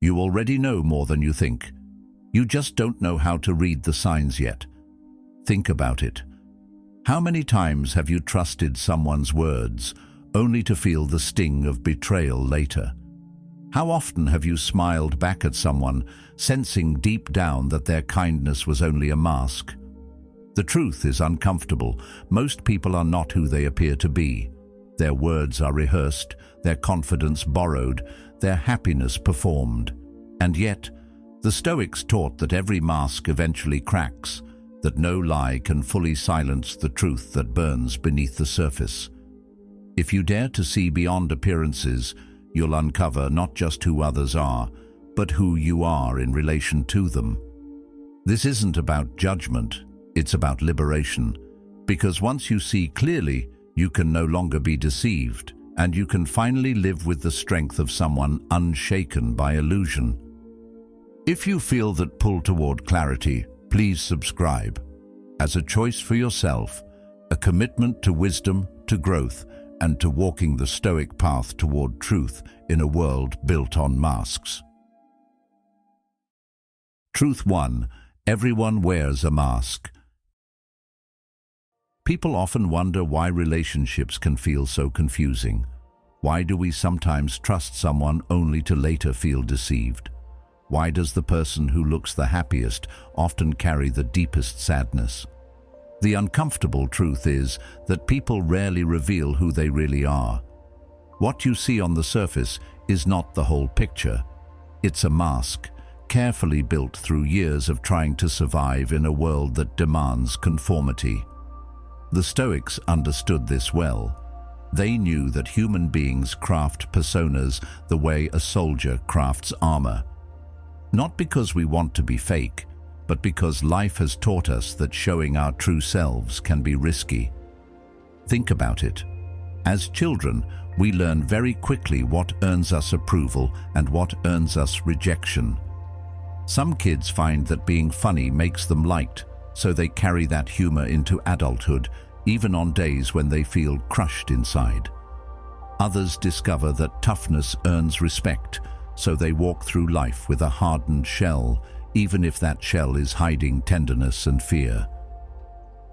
You already know more than you think. You just don't know how to read the signs yet. Think about it. How many times have you trusted someone's words only to feel the sting of betrayal later? How often have you smiled back at someone, sensing deep down that their kindness was only a mask? The truth is uncomfortable. Most people are not who they appear to be. Their words are rehearsed, their confidence borrowed, their happiness performed. And yet, the Stoics taught that every mask eventually cracks, that no lie can fully silence the truth that burns beneath the surface. If you dare to see beyond appearances, you'll uncover not just who others are, but who you are in relation to them. This isn't about judgment, it's about liberation, because once you see clearly, you can no longer be deceived, and you can finally live with the strength of someone unshaken by illusion. If you feel that pull toward clarity, please subscribe. As a choice for yourself, a commitment to wisdom, to growth, and to walking the Stoic path toward truth in a world built on masks. Truth 1. Everyone wears a mask. People often wonder why relationships can feel so confusing. Why do we sometimes trust someone only to later feel deceived? Why does the person who looks the happiest often carry the deepest sadness? The uncomfortable truth is that people rarely reveal who they really are. What you see on the surface is not the whole picture. It's a mask, carefully built through years of trying to survive in a world that demands conformity. The Stoics understood this well. They knew that human beings craft personas the way a soldier crafts armor. Not because we want to be fake, but because life has taught us that showing our true selves can be risky. Think about it. As children, we learn very quickly what earns us approval and what earns us rejection. Some kids find that being funny makes them liked, so they carry that humor into adulthood, even on days when they feel crushed inside. Others discover that toughness earns respect, so they walk through life with a hardened shell, even if that shell is hiding tenderness and fear.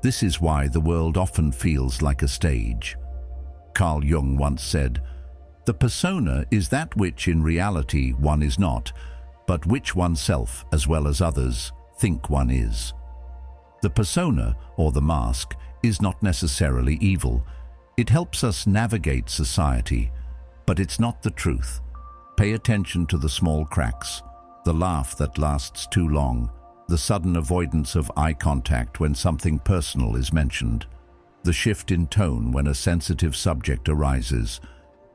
This is why the world often feels like a stage. Carl Jung once said, "The persona is that which in reality one is not, but which oneself, as well as others, think one is." The persona, or the mask, is not necessarily evil. It helps us navigate society, but it's not the truth. Pay attention to the small cracks, the laugh that lasts too long, the sudden avoidance of eye contact when something personal is mentioned, the shift in tone when a sensitive subject arises.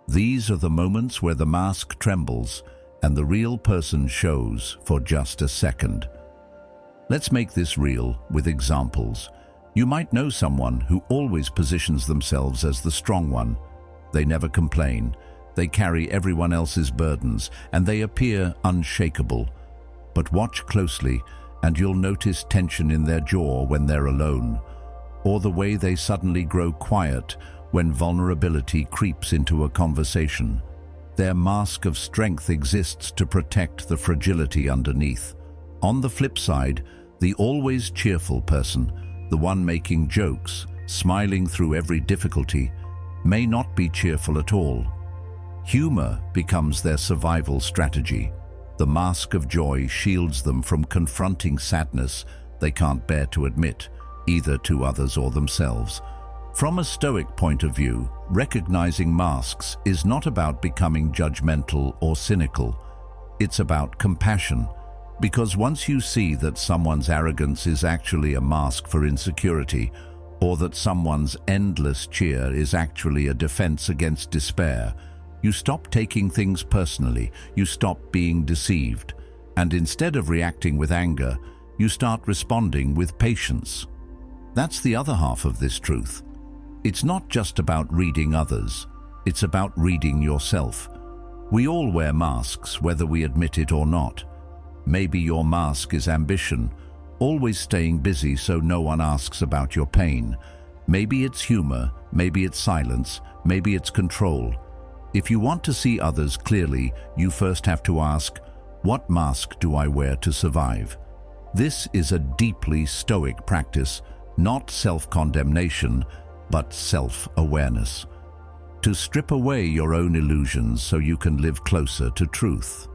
These are the moments where the mask trembles and the real person shows for just a second. Let's make this real with examples. You might know someone who always positions themselves as the strong one. They never complain. They carry everyone else's burdens, and they appear unshakable. But watch closely, and you'll notice tension in their jaw when they're alone, or the way they suddenly grow quiet when vulnerability creeps into a conversation. Their mask of strength exists to protect the fragility underneath. On the flip side, the always cheerful person, the one making jokes, smiling through every difficulty, may not be cheerful at all. Humor becomes their survival strategy. The mask of joy shields them from confronting sadness they can't bear to admit, either to others or themselves. From a Stoic point of view, recognizing masks is not about becoming judgmental or cynical. It's about compassion. Because once you see that someone's arrogance is actually a mask for insecurity, or that someone's endless cheer is actually a defense against despair, you stop taking things personally, you stop being deceived, and instead of reacting with anger, you start responding with patience. That's the other half of this truth. It's not just about reading others, it's about reading yourself. We all wear masks, whether we admit it or not. Maybe your mask is ambition, always staying busy so no one asks about your pain. Maybe it's humor, maybe it's silence, maybe it's control. If you want to see others clearly, you first have to ask, What mask do I wear to survive? This is a deeply Stoic practice, not self-condemnation, but self-awareness. To strip away your own illusions so you can live closer to truth.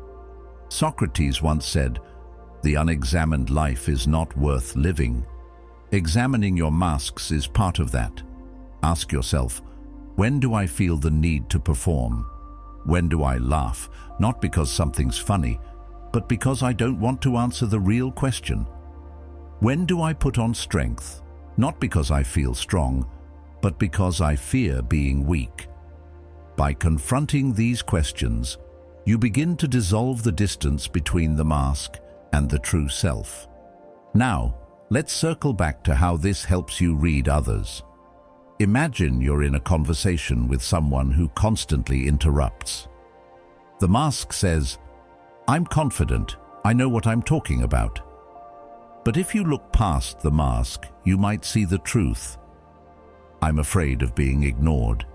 Socrates once said, "The unexamined life is not worth living." Examining your masks is part of that. Ask yourself, when do I feel the need to perform? When do I laugh, not because something's funny, but because I don't want to answer the real question? When do I put on strength, not because I feel strong, but because I fear being weak? By confronting these questions, you begin to dissolve the distance between the mask and the true self. Now, let's circle back to how this helps you read others. Imagine you're in a conversation with someone who constantly interrupts. The mask says, "I'm confident, I know what I'm talking about." But if you look past the mask, you might see the truth. "I'm afraid of being ignored."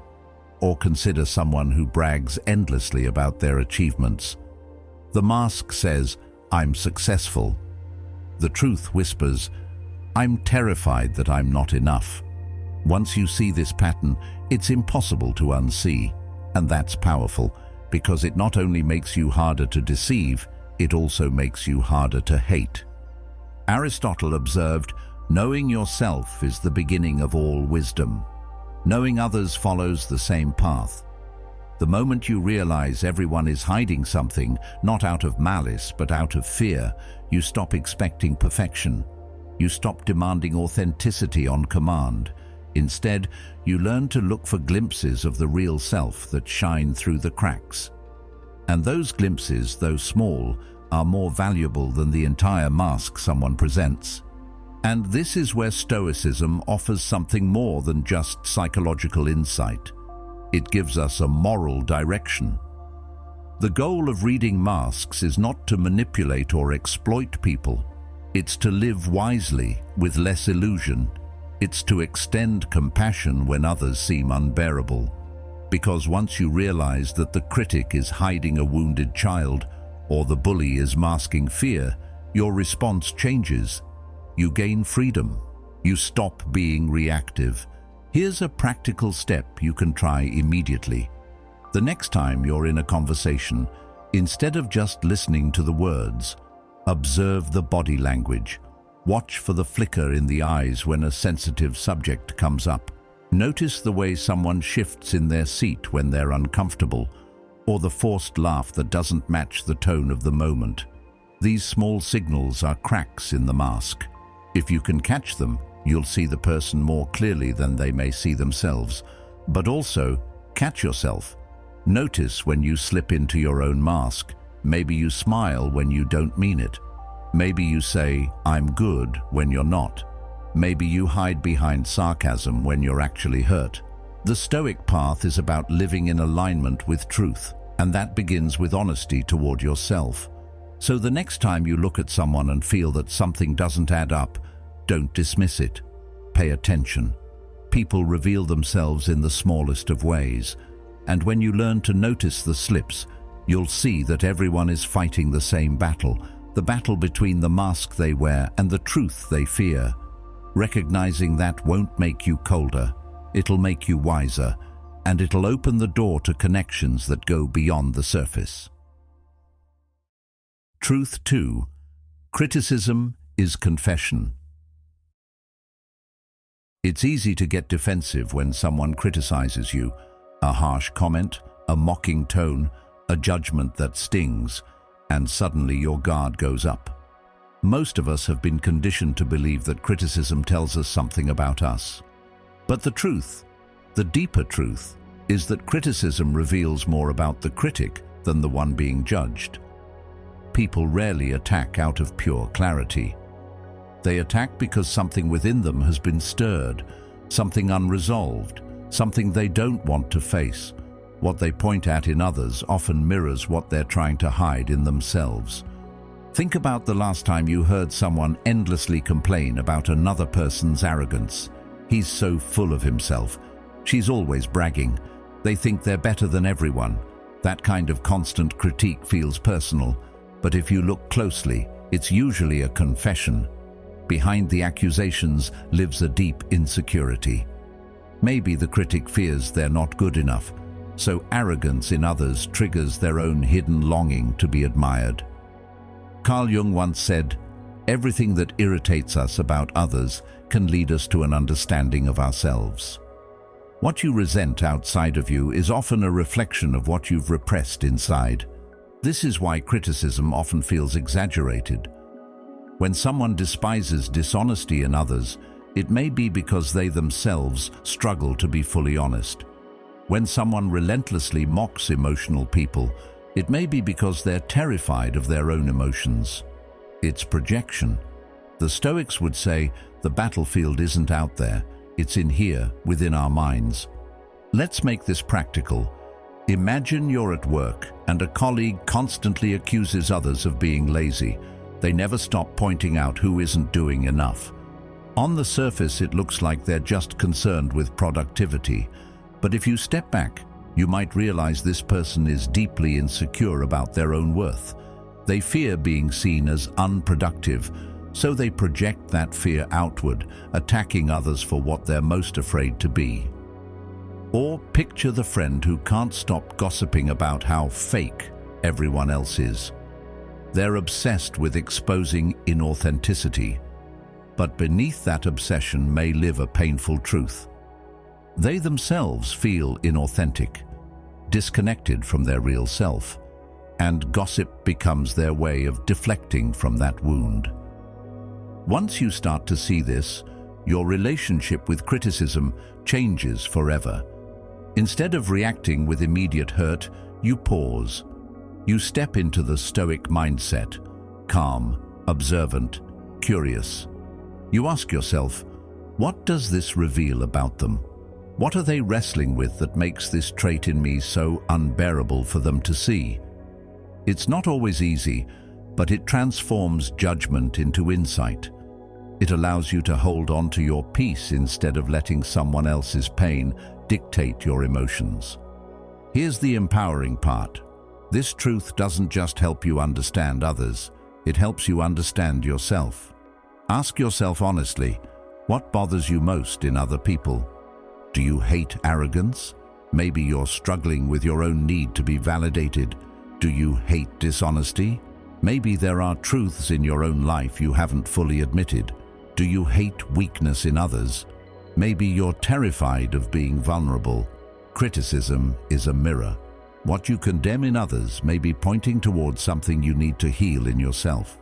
Or consider someone who brags endlessly about their achievements. The mask says, "I'm successful." The truth whispers, "I'm terrified that I'm not enough." Once you see this pattern, it's impossible to unsee. And that's powerful, because it not only makes you harder to deceive, it also makes you harder to hate. Aristotle observed, "Knowing yourself is the beginning of all wisdom." Knowing others follows the same path. The moment you realize everyone is hiding something, not out of malice but out of fear, you stop expecting perfection. You stop demanding authenticity on command. Instead, you learn to look for glimpses of the real self that shine through the cracks. And those glimpses, though small, are more valuable than the entire mask someone presents. And this is where Stoicism offers something more than just psychological insight. It gives us a moral direction. The goal of reading masks is not to manipulate or exploit people. It's to live wisely, with less illusion. It's to extend compassion when others seem unbearable. Because once you realize that the critic is hiding a wounded child, or the bully is masking fear, your response changes. You gain freedom. You stop being reactive. Here's a practical step you can try immediately. The next time you're in a conversation, instead of just listening to the words, observe the body language. Watch for the flicker in the eyes when a sensitive subject comes up. Notice the way someone shifts in their seat when they're uncomfortable, or the forced laugh that doesn't match the tone of the moment. These small signals are cracks in the mask. If you can catch them, you'll see the person more clearly than they may see themselves. But also, catch yourself. Notice when you slip into your own mask. Maybe you smile when you don't mean it. Maybe you say, "I'm good," when you're not. Maybe you hide behind sarcasm when you're actually hurt. The Stoic path is about living in alignment with truth, and that begins with honesty toward yourself. So the next time you look at someone and feel that something doesn't add up, don't dismiss it. Pay attention. People reveal themselves in the smallest of ways, and when you learn to notice the slips, you'll see that everyone is fighting the same battle, the battle between the mask they wear and the truth they fear. Recognizing that won't make you colder, it'll make you wiser, and it'll open the door to connections that go beyond the surface. Truth 2. Criticism is confession. It's easy to get defensive when someone criticizes you. A harsh comment, a mocking tone, a judgment that stings, and suddenly your guard goes up. Most of us have been conditioned to believe that criticism tells us something about us. But the truth, the deeper truth, is that criticism reveals more about the critic than the one being judged. People rarely attack out of pure clarity. They attack because something within them has been stirred, something unresolved, something they don't want to face. What they point at in others often mirrors what they're trying to hide in themselves. Think about the last time you heard someone endlessly complain about another person's arrogance. He's so full of himself. She's always bragging. They think they're better than everyone. That kind of constant critique feels personal. But if you look closely, it's usually a confession. Behind the accusations lives a deep insecurity. Maybe the critic fears they're not good enough, so arrogance in others triggers their own hidden longing to be admired. Carl Jung once said, "Everything that irritates us about others can lead us to an understanding of ourselves." What you resent outside of you is often a reflection of what you've repressed inside. This is why criticism often feels exaggerated. When someone despises dishonesty in others, it may be because they themselves struggle to be fully honest. When someone relentlessly mocks emotional people, it may be because they're terrified of their own emotions. It's projection. The Stoics would say the battlefield isn't out there, it's in here, within our minds. Let's make this practical. Imagine you're at work and a colleague constantly accuses others of being lazy. They never stop pointing out who isn't doing enough. On the surface, it looks like they're just concerned with productivity. But if you step back, you might realize this person is deeply insecure about their own worth. They fear being seen as unproductive, so they project that fear outward, attacking others for what they're most afraid to be. Or picture the friend who can't stop gossiping about how fake everyone else is. They're obsessed with exposing inauthenticity, but beneath that obsession may live a painful truth. They themselves feel inauthentic, disconnected from their real self, and gossip becomes their way of deflecting from that wound. Once you start to see this, your relationship with criticism changes forever. Instead of reacting with immediate hurt, you pause. You step into the Stoic mindset, calm, observant, curious. You ask yourself, what does this reveal about them? What are they wrestling with that makes this trait in me so unbearable for them to see? It's not always easy, but it transforms judgment into insight. It allows you to hold on to your peace instead of letting someone else's pain dictate your emotions. Here's the empowering part. This truth doesn't just help you understand others, it helps you understand yourself. Ask yourself honestly, what bothers you most in other people? Do you hate arrogance? Maybe you're struggling with your own need to be validated. Do you hate dishonesty? Maybe there are truths in your own life you haven't fully admitted. Do you hate weakness in others? Maybe you're terrified of being vulnerable. Criticism is a mirror. What you condemn in others may be pointing towards something you need to heal in yourself.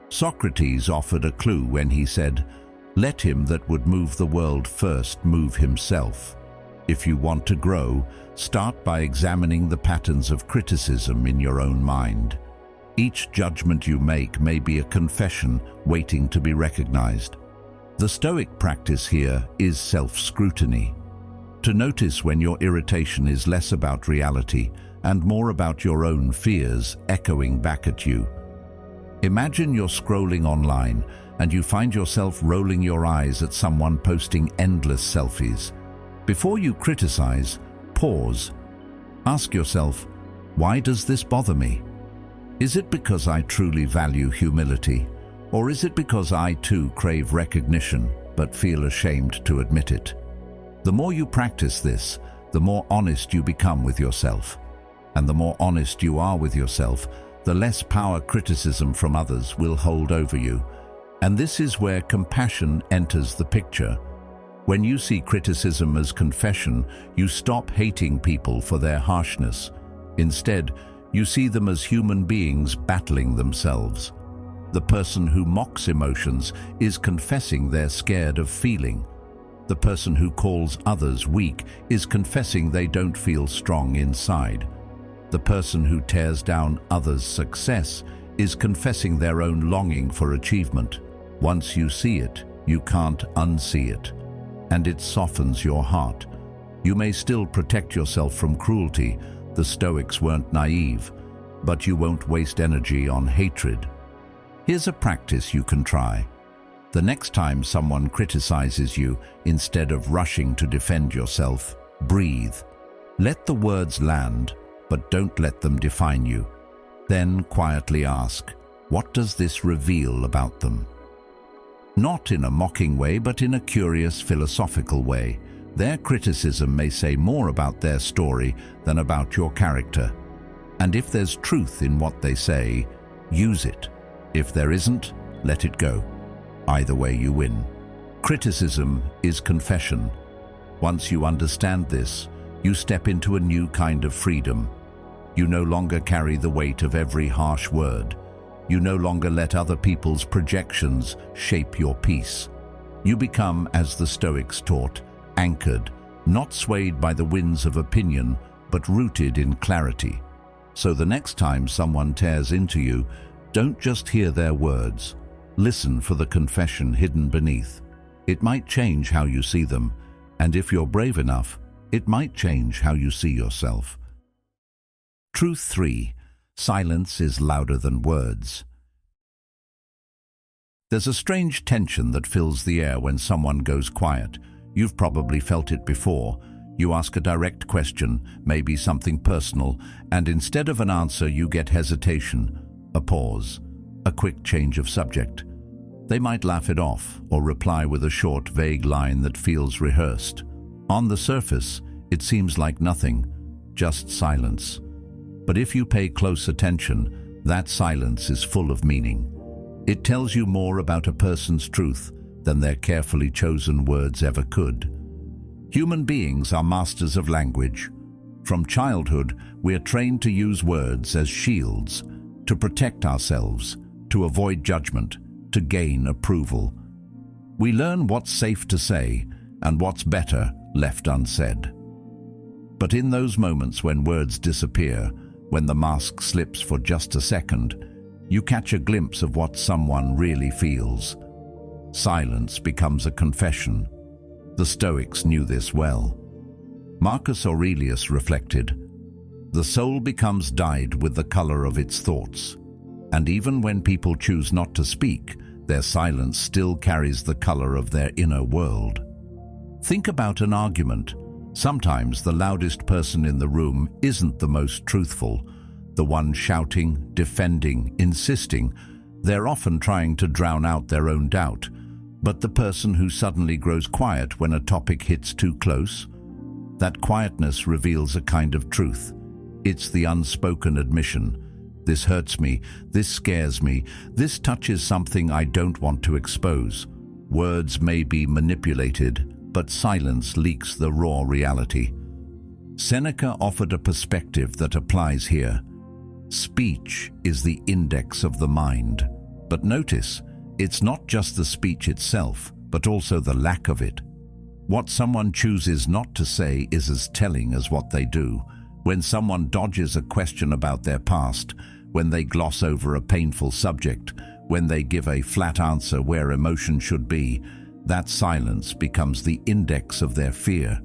Socrates offered a clue when he said, "Let him that would move the world first move himself." If you want to grow, start by examining the patterns of criticism in your own mind. Each judgment you make may be a confession waiting to be recognized. The Stoic practice here is self-scrutiny. To notice when your irritation is less about reality and more about your own fears echoing back at you. Imagine you're scrolling online and you find yourself rolling your eyes at someone posting endless selfies. Before you criticize, pause. Ask yourself, why does this bother me? Is it because I truly value humility? Or is it because I too crave recognition but feel ashamed to admit it? The more you practice this, the more honest you become with yourself. And the more honest you are with yourself, the less power criticism from others will hold over you. And this is where compassion enters the picture. When you see criticism as confession, you stop hating people for their harshness. Instead, you see them as human beings battling themselves. The person who mocks emotions is confessing they're scared of feeling. The person who calls others weak is confessing they don't feel strong inside. The person who tears down others' success is confessing their own longing for achievement. Once you see it, you can't unsee it, and it softens your heart. You may still protect yourself from cruelty. The Stoics weren't naive, but you won't waste energy on hatred. Here's a practice you can try. The next time someone criticizes you, instead of rushing to defend yourself, breathe. Let the words land, but don't let them define you. Then quietly ask, what does this reveal about them? Not in a mocking way, but in a curious, philosophical way. Their criticism may say more about their story than about your character. And if there's truth in what they say, use it. If there isn't, let it go. Either way, you win. Criticism is confession. Once you understand this, you step into a new kind of freedom. You no longer carry the weight of every harsh word. You no longer let other people's projections shape your peace. You become, as the Stoics taught, anchored, not swayed by the winds of opinion, but rooted in clarity. So the next time someone tears into you, don't just hear their words. Listen for the confession hidden beneath. It might change how you see them, and if you're brave enough, it might change how you see yourself. Truth 3. Silence is louder than words. There's a strange tension that fills the air when someone goes quiet. You've probably felt it before. You ask a direct question, maybe something personal, and instead of an answer you get hesitation, a pause, a quick change of subject. They might laugh it off or reply with a short, vague line that feels rehearsed. On the surface, it seems like nothing, just silence. But if you pay close attention, that silence is full of meaning. It tells you more about a person's truth than their carefully chosen words ever could. Human beings are masters of language. From childhood, we are trained to use words as shields, to protect ourselves, to avoid judgment, to gain approval. We learn what's safe to say and what's better left unsaid. But in those moments when words disappear, when the mask slips for just a second, you catch a glimpse of what someone really feels. Silence becomes a confession. The Stoics knew this well. Marcus Aurelius reflected, "The soul becomes dyed with the color of its thoughts, and even when people choose not to speak, their silence still carries the color of their inner world." Think about an argument. Sometimes the loudest person in the room isn't the most truthful, the one shouting, defending, insisting. They're often trying to drown out their own doubt. But the person who suddenly grows quiet when a topic hits too close, that quietness reveals a kind of truth. It's the unspoken admission. This hurts me, this scares me, this touches something I don't want to expose. Words may be manipulated, but silence leaks the raw reality. Seneca offered a perspective that applies here. Speech is the index of the mind. But notice, it's not just the speech itself, but also the lack of it. What someone chooses not to say is as telling as what they do. When someone dodges a question about their past, when they gloss over a painful subject, when they give a flat answer where emotion should be, that silence becomes the index of their fear.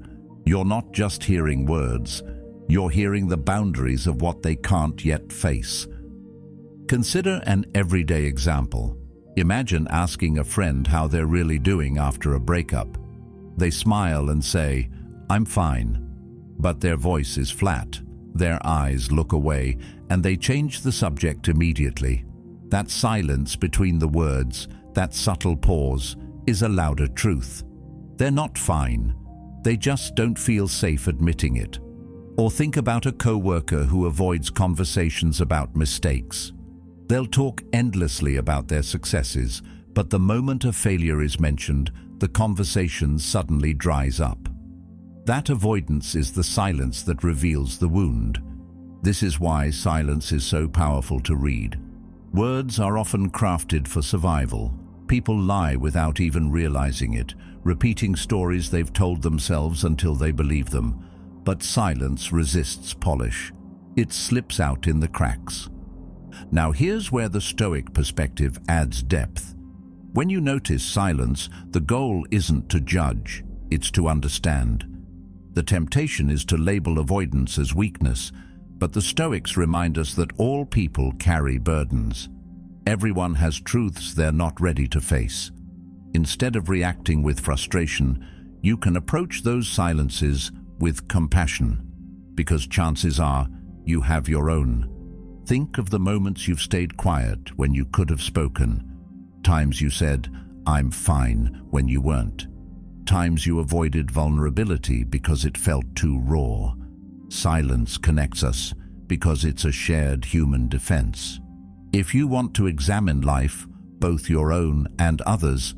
You're not just hearing words, you're hearing the boundaries of what they can't yet face. Consider an everyday example. Imagine asking a friend how they're really doing after a breakup. They smile and say, "I'm fine," but their voice is flat, their eyes look away, and they change the subject immediately. That silence between the words, that subtle pause, is a louder truth. They're not fine. They just don't feel safe admitting it. Or think about a co-worker who avoids conversations about mistakes. They'll talk endlessly about their successes, but the moment a failure is mentioned, the conversation suddenly dries up. That avoidance is the silence that reveals the wound. This is why silence is so powerful to read. Words are often crafted for survival. People lie without even realizing it, repeating stories they've told themselves until they believe them. But silence resists polish. It slips out in the cracks. Now here's where the Stoic perspective adds depth. When you notice silence, the goal isn't to judge, it's to understand. The temptation is to label avoidance as weakness, but the Stoics remind us that all people carry burdens. Everyone has truths they're not ready to face. Instead of reacting with frustration, you can approach those silences with compassion, because chances are you have your own. Think of the moments you've stayed quiet when you could have spoken. Times you said, "I'm fine," when you weren't. Times you avoided vulnerability because it felt too raw. Silence connects us because it's a shared human defense. If you want to examine life, both your own and others,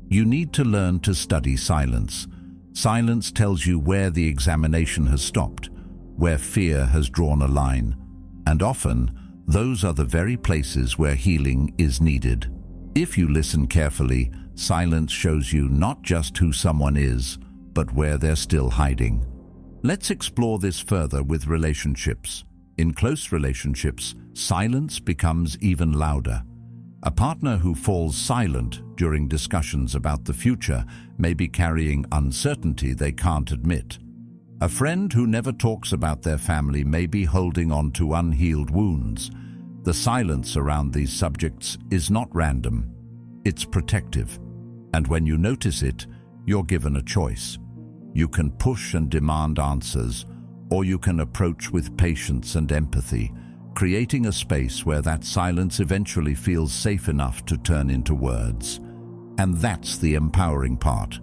you need to learn to study silence. Silence tells you where the examination has stopped, where fear has drawn a line, and often those are the very places where healing is needed. If you listen carefully, silence shows you not just who someone is, but where they're still hiding. Let's explore this further with relationships. In close relationships, silence becomes even louder. A partner who falls silent during discussions about the future may be carrying uncertainty they can't admit. A friend who never talks about their family may be holding on to unhealed wounds. The silence around these subjects is not random. It's protective. And when you notice it, you're given a choice. You can push and demand answers, or you can approach with patience and empathy, creating a space where that silence eventually feels safe enough to turn into words. And that's the empowering part.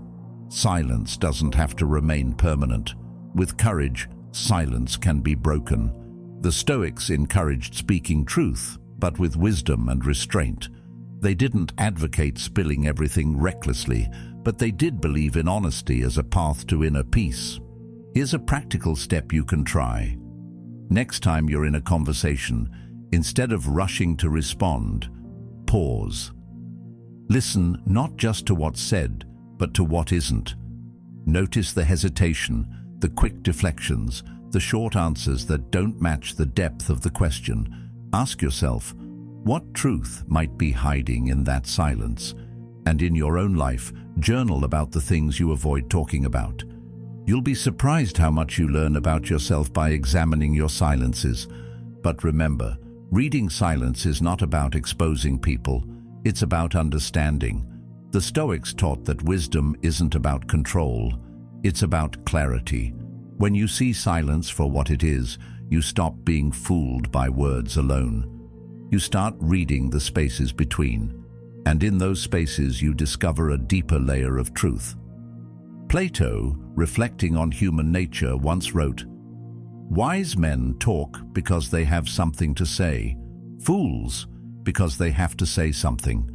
Silence doesn't have to remain permanent. With courage, silence can be broken. The Stoics encouraged speaking truth, but with wisdom and restraint. They didn't advocate spilling everything recklessly, but they did believe in honesty as a path to inner peace. Here's a practical step you can try. Next time you're in a conversation, instead of rushing to respond, pause. Listen not just to what's said, but to what isn't. Notice the hesitation, the quick deflections, the short answers that don't match the depth of the question. Ask yourself, what truth might be hiding in that silence? And in your own life, journal about the things you avoid talking about. You'll be surprised how much you learn about yourself by examining your silences. But remember, reading silence is not about exposing people, it's about understanding. The Stoics taught that wisdom isn't about control, it's about clarity. When you see silence for what it is, you stop being fooled by words alone. You start reading the spaces between, and in those spaces you discover a deeper layer of truth. Plato, reflecting on human nature, once wrote, "Wise men talk because they have something to say, fools because they have to say something."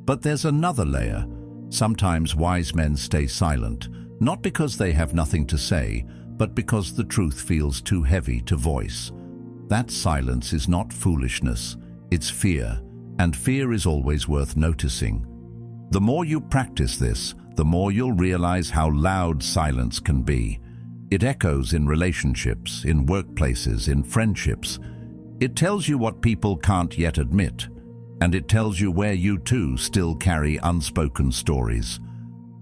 But there's another layer. Sometimes wise men stay silent, not because they have nothing to say, but because the truth feels too heavy to voice. That silence is not foolishness, it's fear, and fear is always worth noticing. The more you practice this, the more you'll realize how loud silence can be. It echoes in relationships, in workplaces, in friendships. It tells you what people can't yet admit, and it tells you where you too still carry unspoken stories.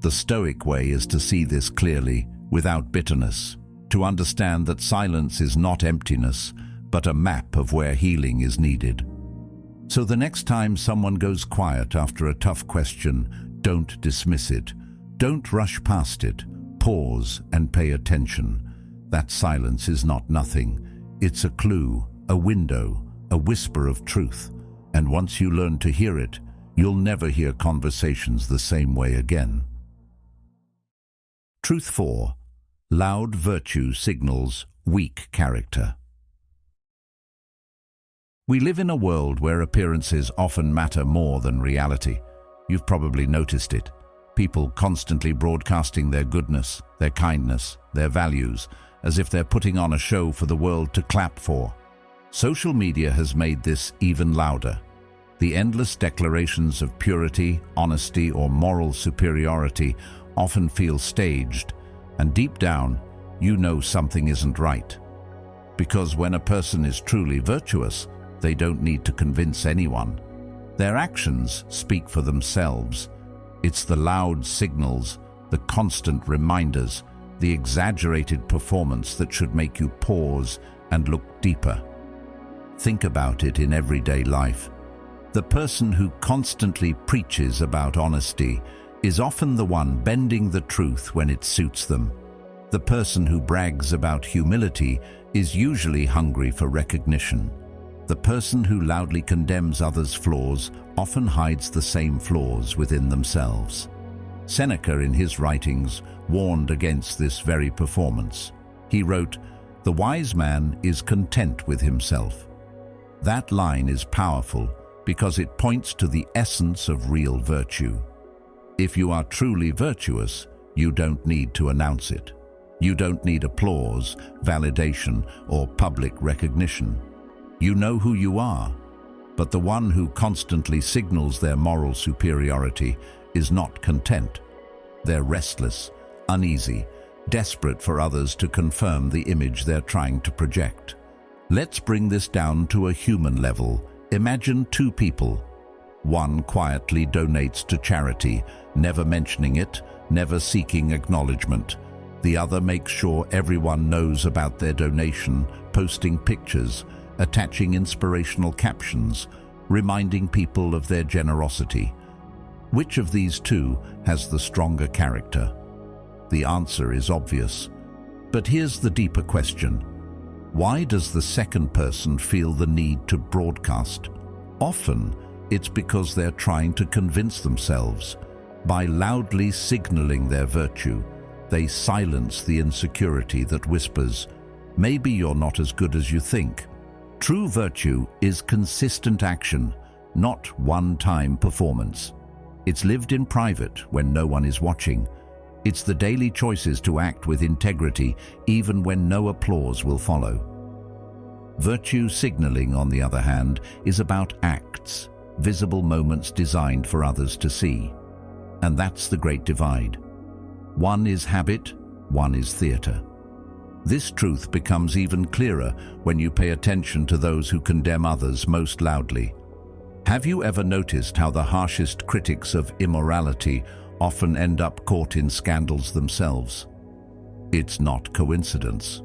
The Stoic way is to see this clearly, without bitterness, to understand that silence is not emptiness, but a map of where healing is needed. So the next time someone goes quiet after a tough question, don't dismiss it. Don't rush past it. Pause and pay attention. That silence is not nothing. It's a clue, a window, a whisper of truth. And once you learn to hear it, you'll never hear conversations the same way again. Truth 4. Loud virtue signals weak character. We live in a world where appearances often matter more than reality. You've probably noticed it. People constantly broadcasting their goodness, their kindness, their values, as if they're putting on a show for the world to clap for. Social media has made this even louder. The endless declarations of purity, honesty, or moral superiority often feel staged, and deep down, you know something isn't right. Because when a person is truly virtuous, they don't need to convince anyone. Their actions speak for themselves. It's the loud signals, the constant reminders, the exaggerated performance that should make you pause and look deeper. Think about it in everyday life. The person who constantly preaches about honesty is often the one bending the truth when it suits them. The person who brags about humility is usually hungry for recognition. The person who loudly condemns others' flaws often hides the same flaws within themselves. Seneca, in his writings, warned against this very performance. He wrote, "The wise man is content with himself." That line is powerful because it points to the essence of real virtue. If you are truly virtuous, you don't need to announce it. You don't need applause, validation, or public recognition. You know who you are, but the one who constantly signals their moral superiority is not content. They're restless, uneasy, desperate for others to confirm the image they're trying to project. Let's bring this down to a human level. Imagine two people. One quietly donates to charity, never mentioning it, never seeking acknowledgement. The other makes sure everyone knows about their donation, posting pictures, attaching inspirational captions, reminding people of their generosity. Which of these two has the stronger character? The answer is obvious. But here's the deeper question. Why does the second person feel the need to broadcast? Often, it's because they're trying to convince themselves. By loudly signaling their virtue, they silence the insecurity that whispers, "Maybe you're not as good as you think." True virtue is consistent action, not one-time performance. It's lived in private when no one is watching. It's the daily choices to act with integrity even when no applause will follow. Virtue signaling, on the other hand, is about acts, visible moments designed for others to see. And that's the great divide. One is habit, one is theatre. This truth becomes even clearer when you pay attention to those who condemn others most loudly. Have you ever noticed how the harshest critics of immorality often end up caught in scandals themselves? It's not coincidence.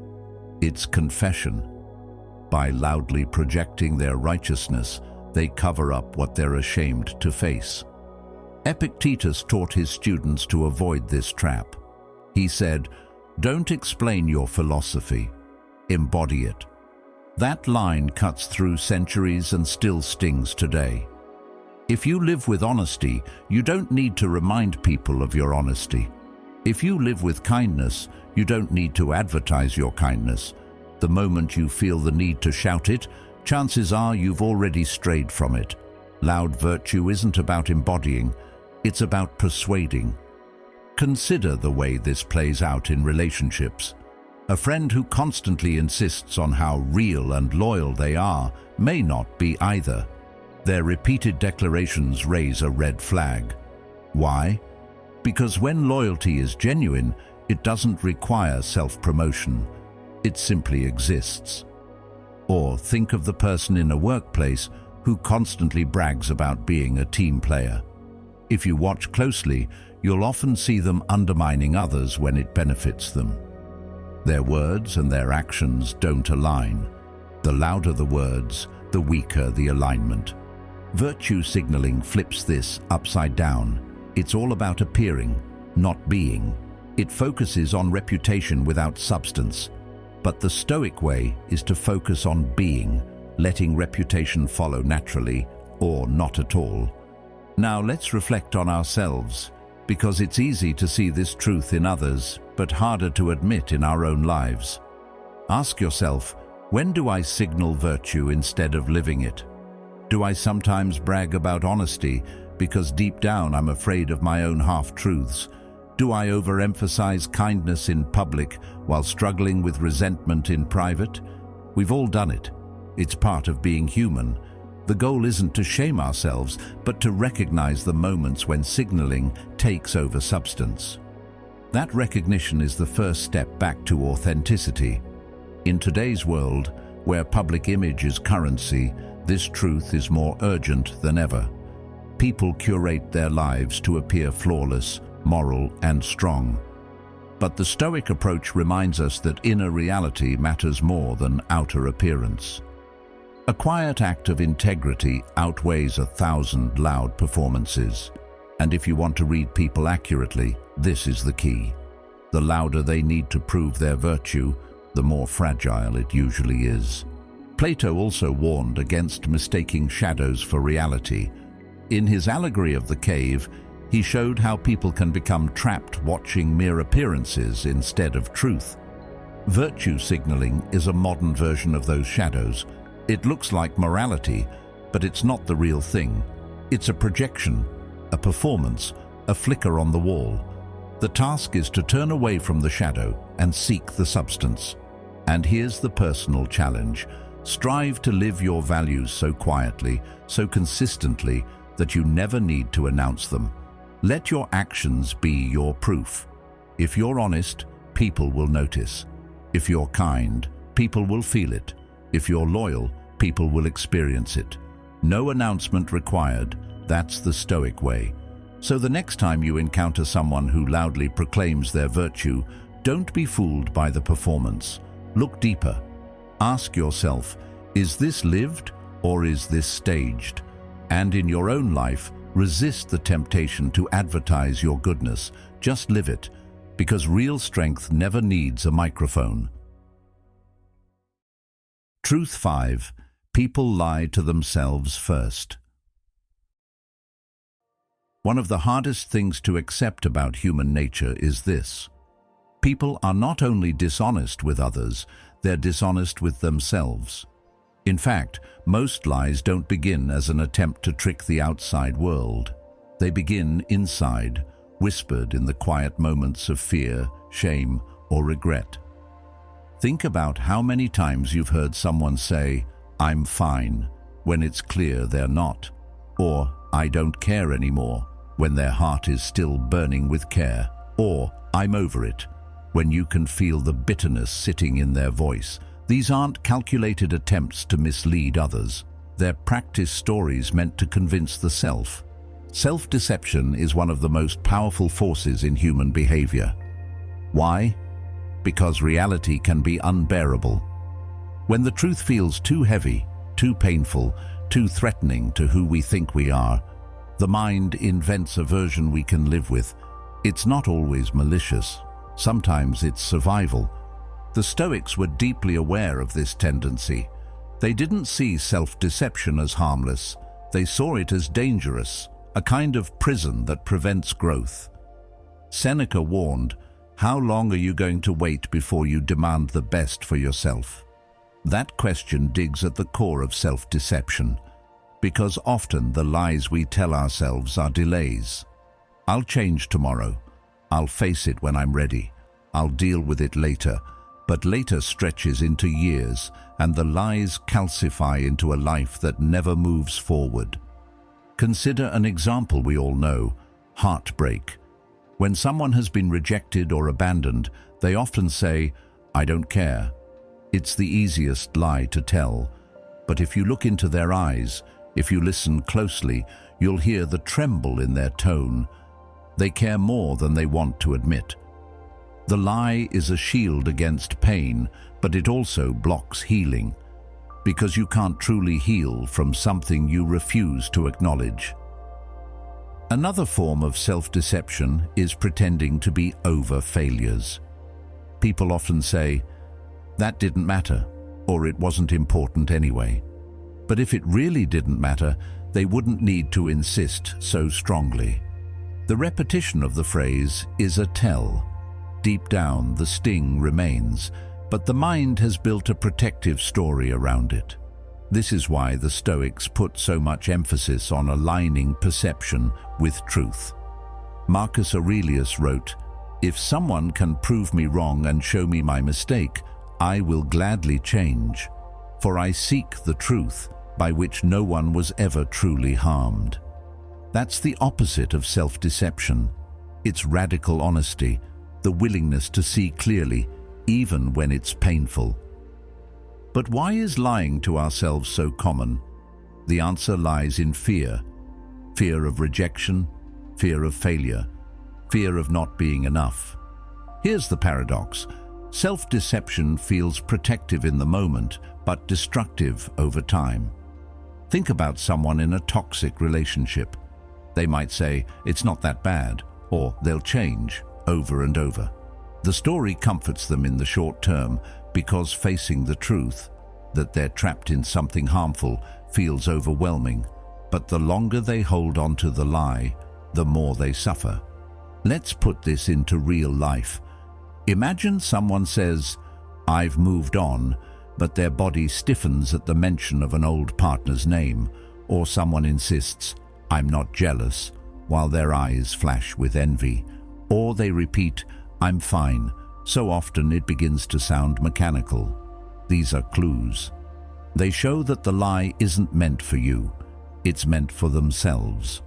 It's confession. By loudly projecting their righteousness, they cover up what they're ashamed to face. Epictetus taught his students to avoid this trap. He said, "Don't explain your philosophy, embody it." That line cuts through centuries and still stings today. If you live with honesty, you don't need to remind people of your honesty. If you live with kindness, you don't need to advertise your kindness. The moment you feel the need to shout it, chances are you've already strayed from it. Loud virtue isn't about embodying, it's about persuading. Consider the way this plays out in relationships. A friend who constantly insists on how real and loyal they are may not be either. Their repeated declarations raise a red flag. Why? Because when loyalty is genuine, it doesn't require self-promotion. It simply exists. Or think of the person in a workplace who constantly brags about being a team player. If you watch closely, you'll often see them undermining others when it benefits them. Their words and their actions don't align. The louder the words, the weaker the alignment. Virtue signaling flips this upside down. It's all about appearing, not being. It focuses on reputation without substance. But the Stoic way is to focus on being, letting reputation follow naturally or not at all. Now let's reflect on ourselves, because it's easy to see this truth in others, but harder to admit in our own lives. Ask yourself, when do I signal virtue instead of living it? Do I sometimes brag about honesty because deep down I'm afraid of my own half-truths? Do I overemphasize kindness in public while struggling with resentment in private? We've all done it. It's part of being human. The goal isn't to shame ourselves, but to recognize the moments when signaling takes over substance. That recognition is the first step back to authenticity. In today's world, where public image is currency, this truth is more urgent than ever. People curate their lives to appear flawless, moral, and strong. But the Stoic approach reminds us that inner reality matters more than outer appearance. A quiet act of integrity outweighs 1,000 loud performances. And if you want to read people accurately, this is the key. The louder they need to prove their virtue, the more fragile it usually is. Plato also warned against mistaking shadows for reality. In his allegory of the cave, he showed how people can become trapped watching mere appearances instead of truth. Virtue signaling is a modern version of those shadows. It looks like morality, but it's not the real thing. It's a projection, a performance, a flicker on the wall. The task is to turn away from the shadow and seek the substance. And here's the personal challenge. Strive to live your values so quietly, so consistently, that you never need to announce them. Let your actions be your proof. If you're honest, people will notice. If you're kind, people will feel it. If you're loyal, people will experience it. No announcement required. That's the Stoic way. So the next time you encounter someone who loudly proclaims their virtue, don't be fooled by the performance. Look deeper. Ask yourself, is this lived or is this staged? And in your own life, resist the temptation to advertise your goodness. Just live it, because real strength never needs a microphone. Truth 5. People lie to themselves first. One of the hardest things to accept about human nature is this. People are not only dishonest with others, they're dishonest with themselves. In fact, most lies don't begin as an attempt to trick the outside world. They begin inside, whispered in the quiet moments of fear, shame, or regret. Think about how many times you've heard someone say, "I'm fine," when it's clear they're not, or "I don't care anymore," when their heart is still burning with care, or "I'm over it," when you can feel the bitterness sitting in their voice. These aren't calculated attempts to mislead others. They're practice stories meant to convince the self. Self-deception is one of the most powerful forces in human behavior. Why? Because reality can be unbearable. When the truth feels too heavy, too painful, too threatening to who we think we are, the mind invents a version we can live with. It's not always malicious. Sometimes it's survival. The Stoics were deeply aware of this tendency. They didn't see self-deception as harmless. They saw it as dangerous, a kind of prison that prevents growth. Seneca warned, "How long are you going to wait before you demand the best for yourself?" That question digs at the core of self-deception, because often the lies we tell ourselves are delays. I'll change tomorrow. I'll face it when I'm ready. I'll deal with it later. But later stretches into years, and the lies calcify into a life that never moves forward. Consider an example we all know: heartbreak. When someone has been rejected or abandoned, they often say, "I don't care." It's the easiest lie to tell. But if you look into their eyes, if you listen closely, you'll hear the tremble in their tone. They care more than they want to admit. The lie is a shield against pain, but it also blocks healing, because you can't truly heal from something you refuse to acknowledge. Another form of self-deception is pretending to be over failures. People often say, "That didn't matter," or "It wasn't important anyway." But if it really didn't matter, they wouldn't need to insist so strongly. The repetition of the phrase is a tell. Deep down, the sting remains, but the mind has built a protective story around it. This is why the Stoics put so much emphasis on aligning perception with truth. Marcus Aurelius wrote, "If someone can prove me wrong and show me my mistake, I will gladly change, for I seek the truth by which no one was ever truly harmed." That's the opposite of self-deception. It's radical honesty, the willingness to see clearly, even when it's painful. But why is lying to ourselves so common? The answer lies in fear. Fear of rejection, fear of failure, fear of not being enough. Here's the paradox. Self-deception feels protective in the moment, but destructive over time. Think about someone in a toxic relationship. They might say, "It's not that bad," or "They'll change," over and over. The story comforts them in the short term because facing the truth, that they're trapped in something harmful feels overwhelming, but the longer they hold on to the lie, the more they suffer. Let's put this into real life. Imagine someone says, "I've moved on," but their body stiffens at the mention of an old partner's name, or someone insists, "I'm not jealous," while their eyes flash with envy. Or they repeat, "I'm fine," so often it begins to sound mechanical. These are clues. They show that the lie isn't meant for you, it's meant for themselves.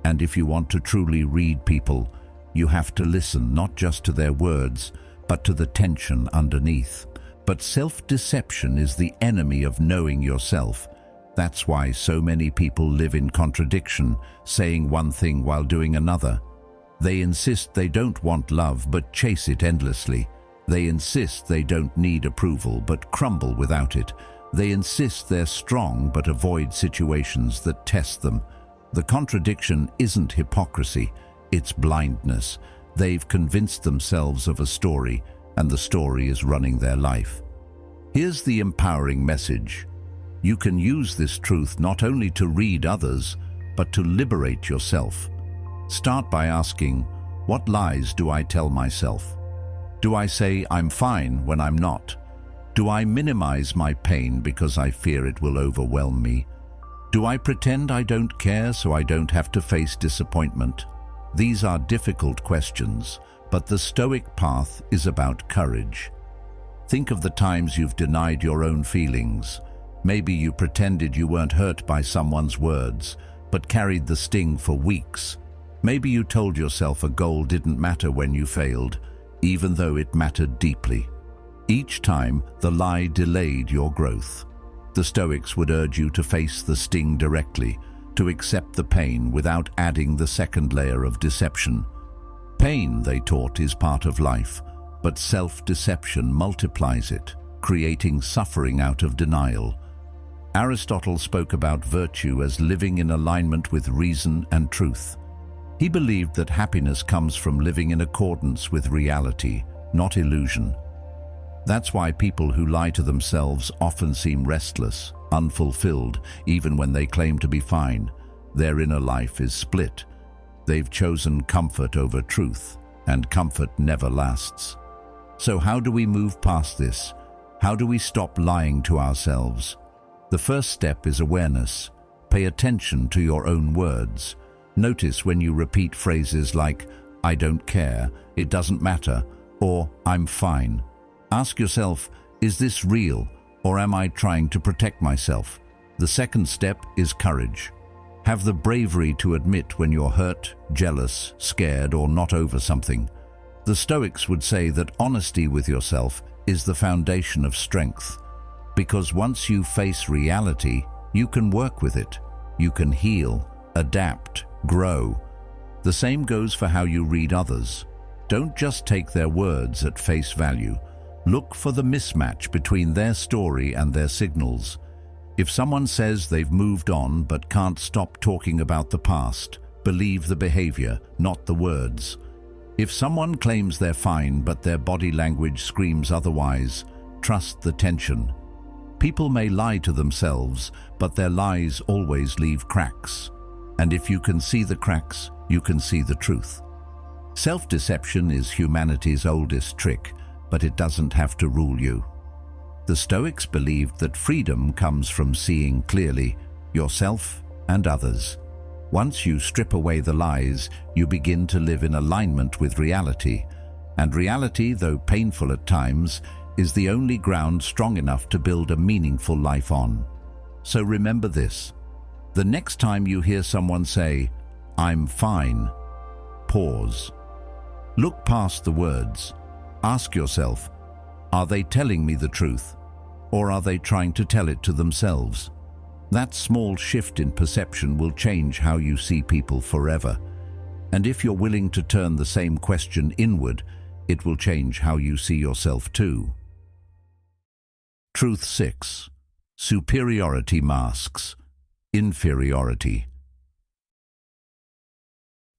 And if you want to truly read people, you have to listen not just to their words, but to the tension underneath. But self-deception is the enemy of knowing yourself. That's why so many people live in contradiction, saying one thing while doing another. They insist they don't want love but chase it endlessly. They insist they don't need approval but crumble without it. They insist they're strong but avoid situations that test them. The contradiction isn't hypocrisy, it's blindness. They've convinced themselves of a story, and the story is running their life. Here's the empowering message. You can use this truth not only to read others, but to liberate yourself. Start by asking, what lies do I tell myself? Do I say I'm fine when I'm not? Do I minimize my pain because I fear it will overwhelm me? Do I pretend I don't care so I don't have to face disappointment? These are difficult questions, but the Stoic path is about courage. Think of the times you've denied your own feelings. Maybe you pretended you weren't hurt by someone's words, but carried the sting for weeks. Maybe you told yourself a goal didn't matter when you failed, even though it mattered deeply. Each time, the lie delayed your growth. The Stoics would urge you to face the sting directly, to accept the pain without adding the second layer of deception. Pain, they taught, is part of life, but self-deception multiplies it, creating suffering out of denial. Aristotle spoke about virtue as living in alignment with reason and truth. He believed that happiness comes from living in accordance with reality, not illusion. That's why people who lie to themselves often seem restless, unfulfilled, even when they claim to be fine. Their inner life is split. They've chosen comfort over truth, and comfort never lasts. So how do we move past this? How do we stop lying to ourselves? The first step is awareness. Pay attention to your own words. Notice when you repeat phrases like, "I don't care," "It doesn't matter," or "I'm fine." Ask yourself, is this real, or am I trying to protect myself? The second step is courage. Have the bravery to admit when you're hurt, jealous, scared, or not over something. The Stoics would say that honesty with yourself is the foundation of strength. Because once you face reality, you can work with it. You can heal, adapt, grow. The same goes for how you read others. Don't just take their words at face value. Look for the mismatch between their story and their signals. If someone says they've moved on but can't stop talking about the past, believe the behavior, not the words. If someone claims they're fine but their body language screams otherwise, trust the tension. People may lie to themselves, but their lies always leave cracks. And if you can see the cracks, you can see the truth. Self-deception is humanity's oldest trick, but it doesn't have to rule you. The Stoics believed that freedom comes from seeing clearly yourself and others. Once you strip away the lies, you begin to live in alignment with reality. And reality, though painful at times, is the only ground strong enough to build a meaningful life on. So remember this. The next time you hear someone say, "I'm fine," pause. Look past the words. Ask yourself, are they telling me the truth, or are they trying to tell it to themselves? That small shift in perception will change how you see people forever. And if you're willing to turn the same question inward, it will change how you see yourself too. Truth 6. Superiority masks inferiority.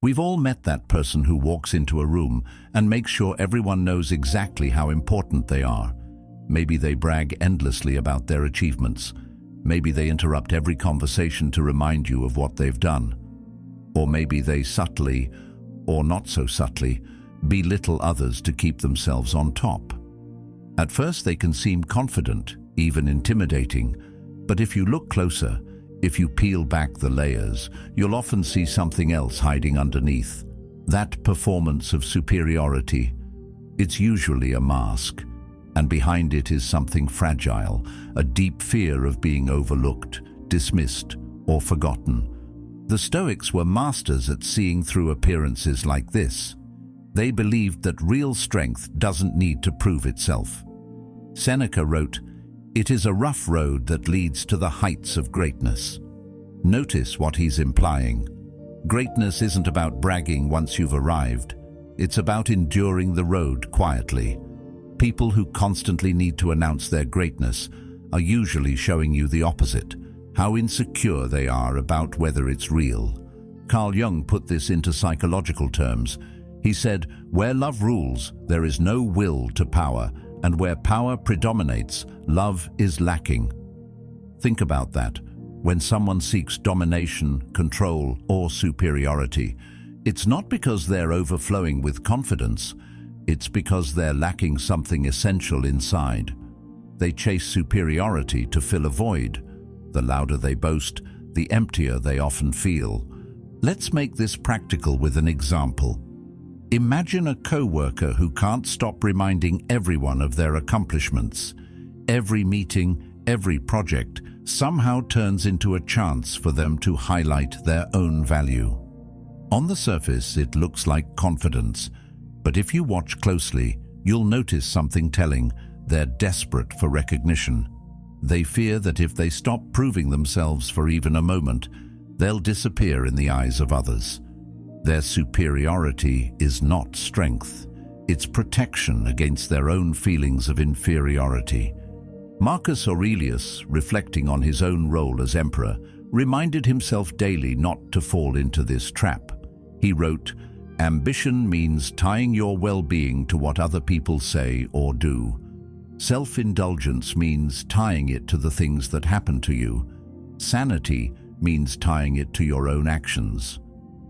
We've all met that person who walks into a room and makes sure everyone knows exactly how important they are. Maybe they brag endlessly about their achievements. Maybe they interrupt every conversation to remind you of what they've done. Or maybe they subtly, or not so subtly, belittle others to keep themselves on top. At first they can seem confident, even intimidating, but if you look closer, if you peel back the layers, you'll often see something else hiding underneath. That performance of superiority. It's usually a mask, and behind it is something fragile, a deep fear of being overlooked, dismissed, or forgotten. The Stoics were masters at seeing through appearances like this. They believed that real strength doesn't need to prove itself. Seneca wrote, "It is a rough road that leads to the heights of greatness." Notice what he's implying. Greatness isn't about bragging once you've arrived. It's about enduring the road quietly. People who constantly need to announce their greatness are usually showing you the opposite, how insecure they are about whether it's real. Carl Jung put this into psychological terms. He said, "Where love rules, there is no will to power, and where power predominates, love is lacking." Think about that. When someone seeks domination, control, or superiority, it's not because they're overflowing with confidence, it's because they're lacking something essential inside. They chase superiority to fill a void. The louder they boast, the emptier they often feel. Let's make this practical with an example. Imagine a co-worker who can't stop reminding everyone of their accomplishments. Every meeting, every project somehow turns into a chance for them to highlight their own value. On the surface, it looks like confidence, but if you watch closely, you'll notice something telling. They're desperate for recognition. They fear that if they stop proving themselves for even a moment, they'll disappear in the eyes of others. Their superiority is not strength. It's protection against their own feelings of inferiority. Marcus Aurelius, reflecting on his own role as emperor, reminded himself daily not to fall into this trap. He wrote, "Ambition means tying your well-being to what other people say or do. Self-indulgence means tying it to the things that happen to you. Sanity means tying it to your own actions.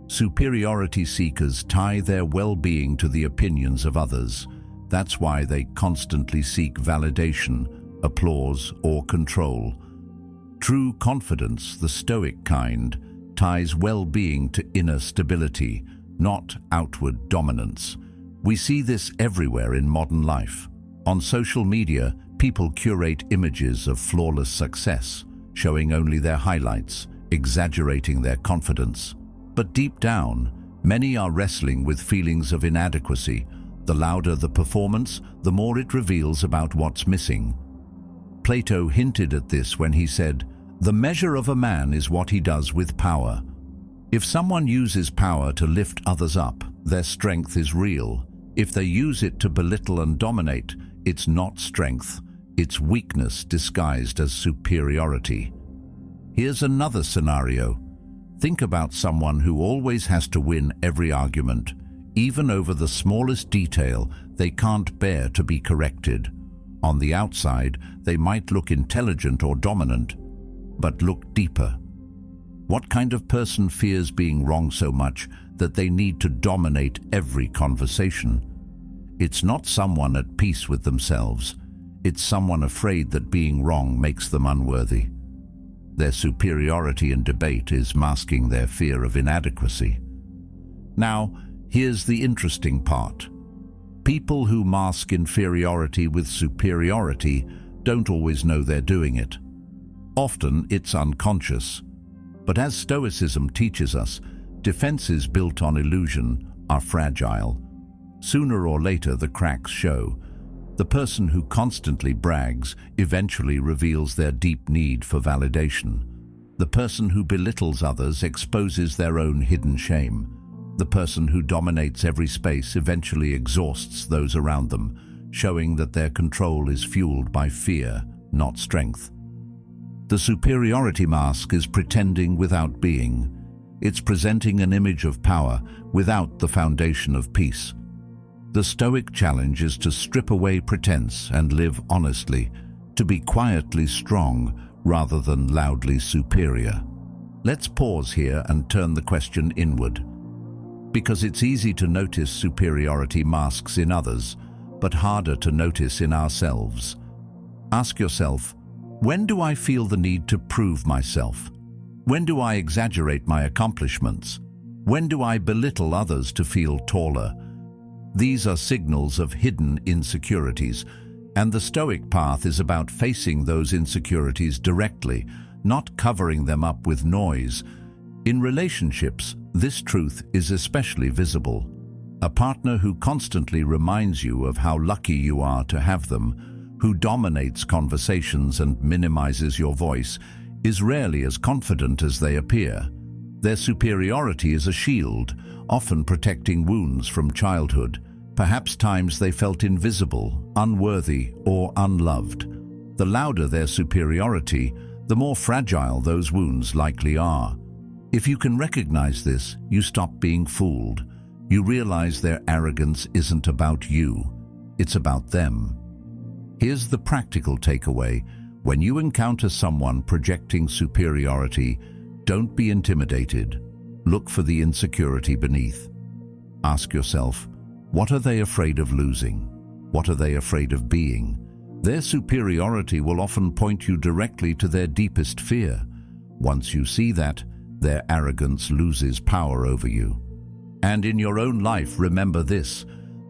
Superiority seekers tie their well-being to the opinions of others. That's why they constantly seek validation, applause, or control. True confidence, the Stoic kind, ties well-being to inner stability, not outward dominance. We see this everywhere in modern life. On social media, people curate images of flawless success, showing only their highlights, exaggerating their confidence. But deep down, many are wrestling with feelings of inadequacy. The louder the performance, the more it reveals about what's missing. Plato hinted at this when he said, "The measure of a man is what he does with power." If someone uses power to lift others up, their strength is real. If they use it to belittle and dominate, it's not strength, it's weakness disguised as superiority. Here's another scenario. Think about someone who always has to win every argument. Even over the smallest detail, they can't bear to be corrected. On the outside, they might look intelligent or dominant, but look deeper. What kind of person fears being wrong so much that they need to dominate every conversation? It's not someone at peace with themselves. It's someone afraid that being wrong makes them unworthy. Their superiority in debate is masking their fear of inadequacy. Now, here's the interesting part. People who mask inferiority with superiority don't always know they're doing it. Often it's unconscious. But as Stoicism teaches us, defenses built on illusion are fragile. Sooner or later the cracks show. The person who constantly brags eventually reveals their deep need for validation. The person who belittles others exposes their own hidden shame. The person who dominates every space eventually exhausts those around them, showing that their control is fueled by fear, not strength. The superiority mask is pretending without being. It's presenting an image of power without the foundation of peace. The Stoic challenge is to strip away pretense and live honestly, to be quietly strong rather than loudly superior. Let's pause here and turn the question inward. Because it's easy to notice superiority masks in others, but harder to notice in ourselves. Ask yourself, when do I feel the need to prove myself? When do I exaggerate my accomplishments? When do I belittle others to feel taller? These are signals of hidden insecurities, and the Stoic path is about facing those insecurities directly, not covering them up with noise. In relationships, this truth is especially visible. A partner who constantly reminds you of how lucky you are to have them, who dominates conversations and minimizes your voice, is rarely as confident as they appear. Their superiority is a shield, often protecting wounds from childhood, perhaps times they felt invisible, unworthy, or unloved. The louder their superiority, the more fragile those wounds likely are. If you can recognize this, you stop being fooled. You realize their arrogance isn't about you, it's about them. Here's the practical takeaway. When you encounter someone projecting superiority, don't be intimidated. Look for the insecurity beneath. Ask yourself, what are they afraid of losing? What are they afraid of being? Their superiority will often point you directly to their deepest fear. Once you see that, their arrogance loses power over you. And in your own life, remember this: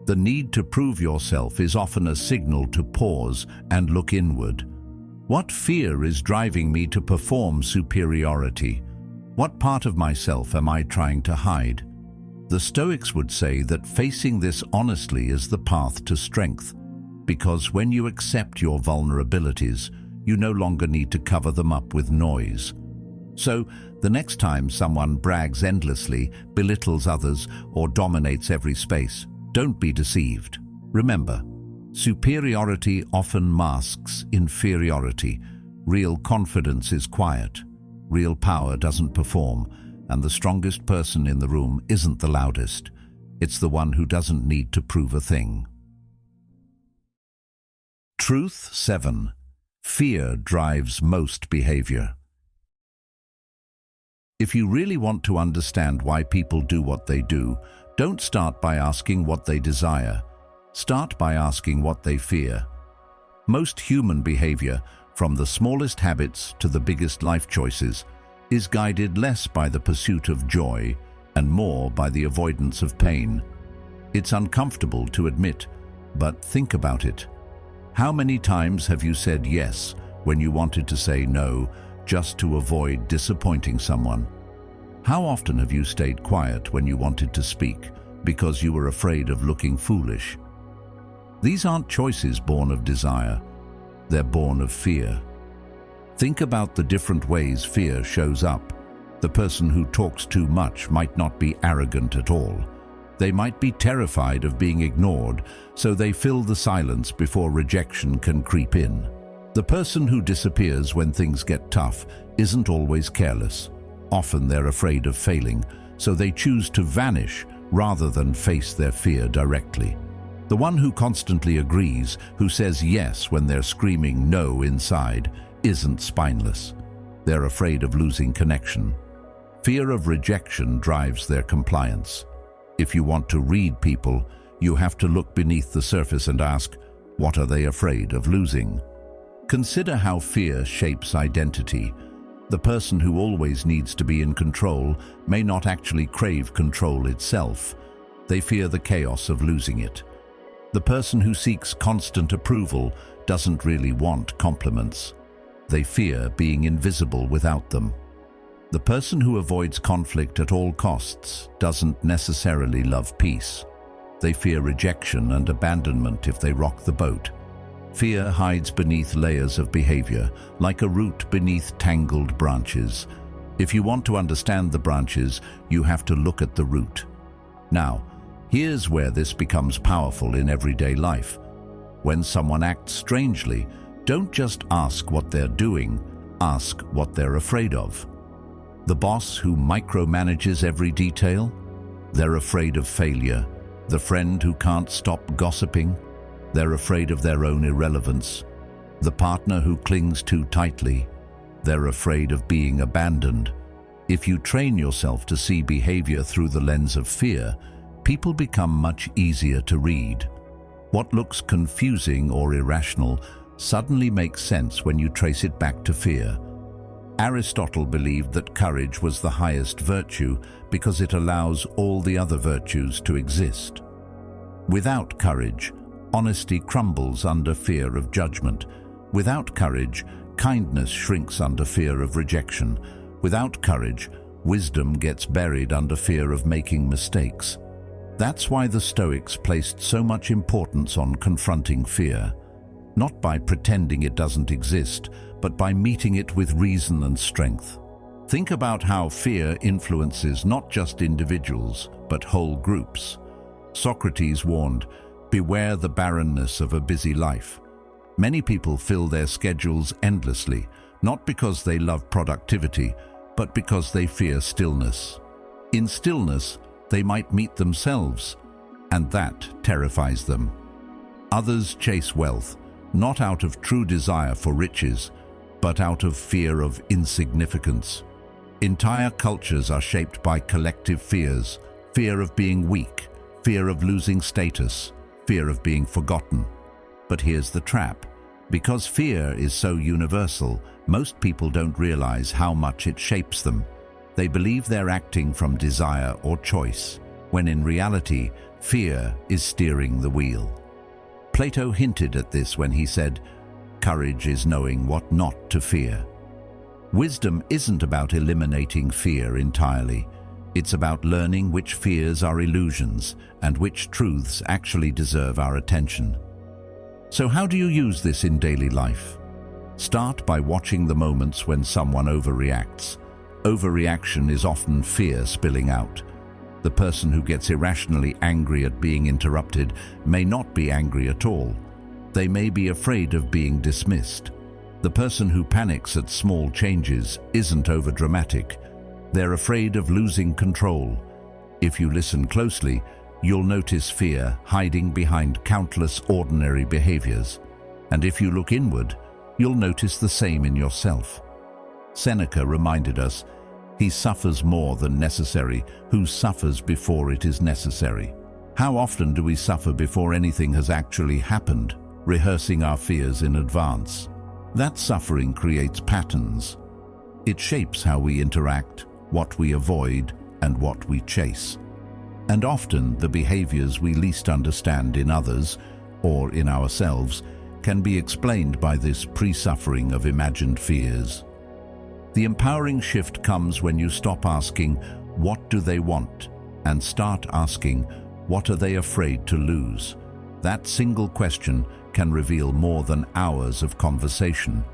the need to prove yourself is often a signal to pause and look inward. What fear is driving me to perform superiority? What part of myself am I trying to hide? The Stoics would say that facing this honestly is the path to strength, because when you accept your vulnerabilities, you no longer need to cover them up with noise. So, the next time someone brags endlessly, belittles others, or dominates every space, don't be deceived. Remember, superiority often masks inferiority. Real confidence is quiet. Real power doesn't perform, and the strongest person in the room isn't the loudest. It's the one who doesn't need to prove a thing. Truth 7. Fear drives most behavior. If you really want to understand why people do what they do, don't start by asking what they desire. Start by asking what they fear. Most human behavior, from the smallest habits to the biggest life choices, is guided less by the pursuit of joy and more by the avoidance of pain. It's uncomfortable to admit, but think about it. How many times have you said yes when you wanted to say no, just to avoid disappointing someone? How often have you stayed quiet when you wanted to speak because you were afraid of looking foolish? These aren't choices born of desire, they're born of fear. Think about the different ways fear shows up. The person who talks too much might not be arrogant at all. They might be terrified of being ignored, so they fill the silence before rejection can creep in. The person who disappears when things get tough isn't always careless. Often they're afraid of failing, so they choose to vanish rather than face their fear directly. The one who constantly agrees, who says yes when they're screaming no inside, isn't spineless. They're afraid of losing connection. Fear of rejection drives their compliance. If you want to read people, you have to look beneath the surface and ask, what are they afraid of losing? Consider how fear shapes identity. The person who always needs to be in control may not actually crave control itself. They fear the chaos of losing it. The person who seeks constant approval doesn't really want compliments. They fear being invisible without them. The person who avoids conflict at all costs doesn't necessarily love peace. They fear rejection and abandonment if they rock the boat. Fear hides beneath layers of behavior, like a root beneath tangled branches. If you want to understand the branches, you have to look at the root. Now, here's where this becomes powerful in everyday life. When someone acts strangely, don't just ask what they're doing, ask what they're afraid of. The boss who micromanages every detail? They're afraid of failure. The friend who can't stop gossiping? They're afraid of their own irrelevance. The partner who clings too tightly? They're afraid of being abandoned. If you train yourself to see behavior through the lens of fear, people become much easier to read. What looks confusing or irrational suddenly makes sense when you trace it back to fear. Aristotle believed that courage was the highest virtue because it allows all the other virtues to exist. Without courage, honesty crumbles under fear of judgment. Without courage, kindness shrinks under fear of rejection. Without courage, wisdom gets buried under fear of making mistakes. That's why the Stoics placed so much importance on confronting fear, not by pretending it doesn't exist, but by meeting it with reason and strength. Think about how fear influences not just individuals, but whole groups. Socrates warned, "Beware the barrenness of a busy life." Many people fill their schedules endlessly, not because they love productivity, but because they fear stillness. In stillness, they might meet themselves, and that terrifies them. Others chase wealth, not out of true desire for riches, but out of fear of insignificance. Entire cultures are shaped by collective fears: fear of being weak, fear of losing status, fear of being forgotten. But here's the trap. Because fear is so universal, most people don't realize how much it shapes them. They believe they're acting from desire or choice, when in reality, fear is steering the wheel. Plato hinted at this when he said, "Courage is knowing what not to fear." Wisdom isn't about eliminating fear entirely. It's about learning which fears are illusions and which truths actually deserve our attention. So how do you use this in daily life? Start by watching the moments when someone overreacts. Overreaction is often fear spilling out. The person who gets irrationally angry at being interrupted may not be angry at all. They may be afraid of being dismissed. The person who panics at small changes isn't overdramatic. They're afraid of losing control. If you listen closely, you'll notice fear hiding behind countless ordinary behaviors. And if you look inward, you'll notice the same in yourself. Seneca reminded us, "He suffers more than necessary who suffers before it is necessary." How often do we suffer before anything has actually happened, rehearsing our fears in advance? That suffering creates patterns. It shapes how we interact, what we avoid, and what we chase. And often the behaviors we least understand in others, or in ourselves, can be explained by this pre-suffering of imagined fears. The empowering shift comes when you stop asking, "What do they want?" and start asking, "What are they afraid to lose?" That single question can reveal more than hours of conversation.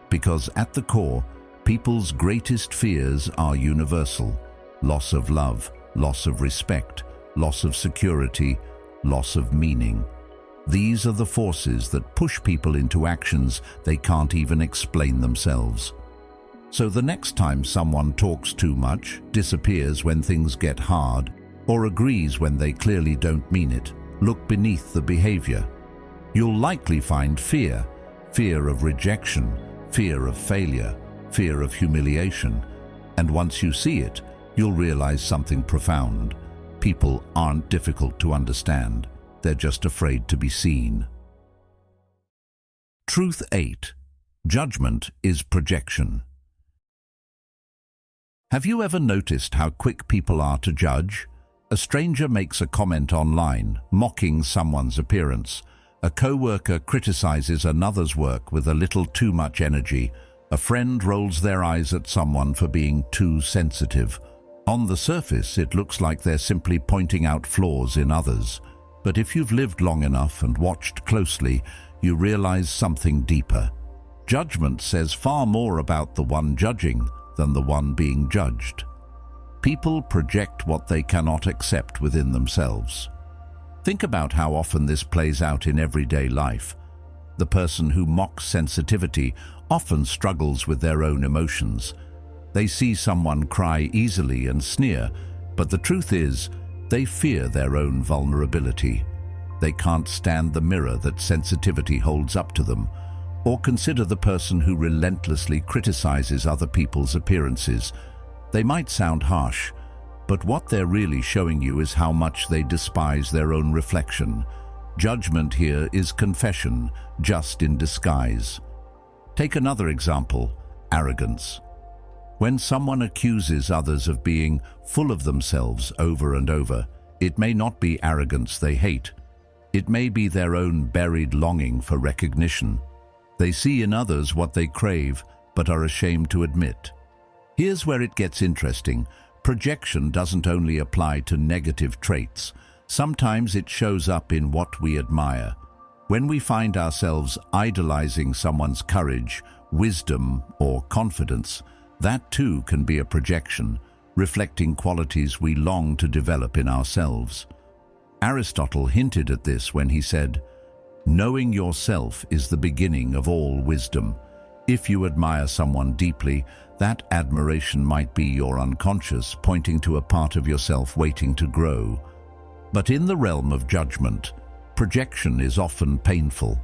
Because at the core, people's greatest fears are universal: loss of love, loss of respect, loss of security, loss of meaning. These are the forces that push people into actions they can't even explain themselves. So the next time someone talks too much, disappears when things get hard, or agrees when they clearly don't mean it, look beneath the behavior. You'll likely find fear: fear of rejection, fear of failure, fear of humiliation. And once you see it, you'll realize something profound. People aren't difficult to understand. They're just afraid to be seen. Truth 8. Judgment is projection. Have you ever noticed how quick people are to judge? A stranger makes a comment online, mocking someone's appearance. A co-worker criticizes another's work with a little too much energy. A friend rolls their eyes at someone for being too sensitive. On the surface, it looks like they're simply pointing out flaws in others. But if you've lived long enough and watched closely, you realize something deeper. Judgment says far more about the one judging than the one being judged. People project what they cannot accept within themselves. Think about how often this plays out in everyday life. The person who mocks sensitivity often struggles with their own emotions. They see someone cry easily and sneer, but the truth is, They fear their own vulnerability. They can't stand the mirror that sensitivity holds up to them, or consider the person who relentlessly criticizes other people's appearances. They might sound harsh, but what they're really showing you is how much they despise their own reflection. Judgment here is confession, just in disguise. Take another example: arrogance. When someone accuses others of being full of themselves over and over, it may not be arrogance they hate. It may be their own buried longing for recognition. They see in others what they crave, but are ashamed to admit. Here's where it gets interesting. Projection doesn't only apply to negative traits. Sometimes it shows up in what we admire. When we find ourselves idolizing someone's courage, wisdom, or confidence, that too can be a projection, reflecting qualities we long to develop in ourselves. Aristotle hinted at this when he said, "Knowing yourself is the beginning of all wisdom." If you admire someone deeply, that admiration might be your unconscious, pointing to a part of yourself waiting to grow. But in the realm of judgment, projection is often painful.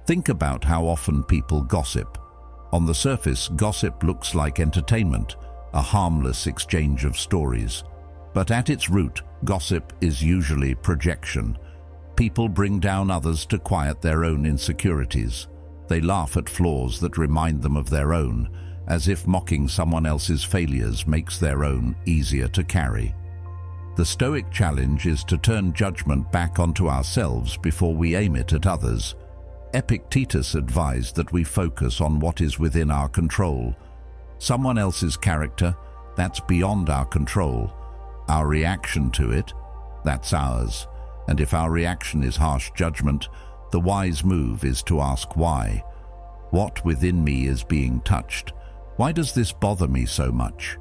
Think about how often people gossip. On the surface, gossip looks like entertainment, a harmless exchange of stories. But at its root, gossip is usually projection. People bring down others to quiet their own insecurities. They laugh at flaws that remind them of their own, as if mocking someone else's failures makes their own easier to carry. The Stoic challenge is to turn judgment back onto ourselves before we aim it at others. Epictetus advised that we focus on what is within our control. Someone else's character, that's beyond our control. Our reaction to it, that's ours. And if our reaction is harsh judgment, the wise move is to ask why. What within me is being touched? Why does this bother me so much?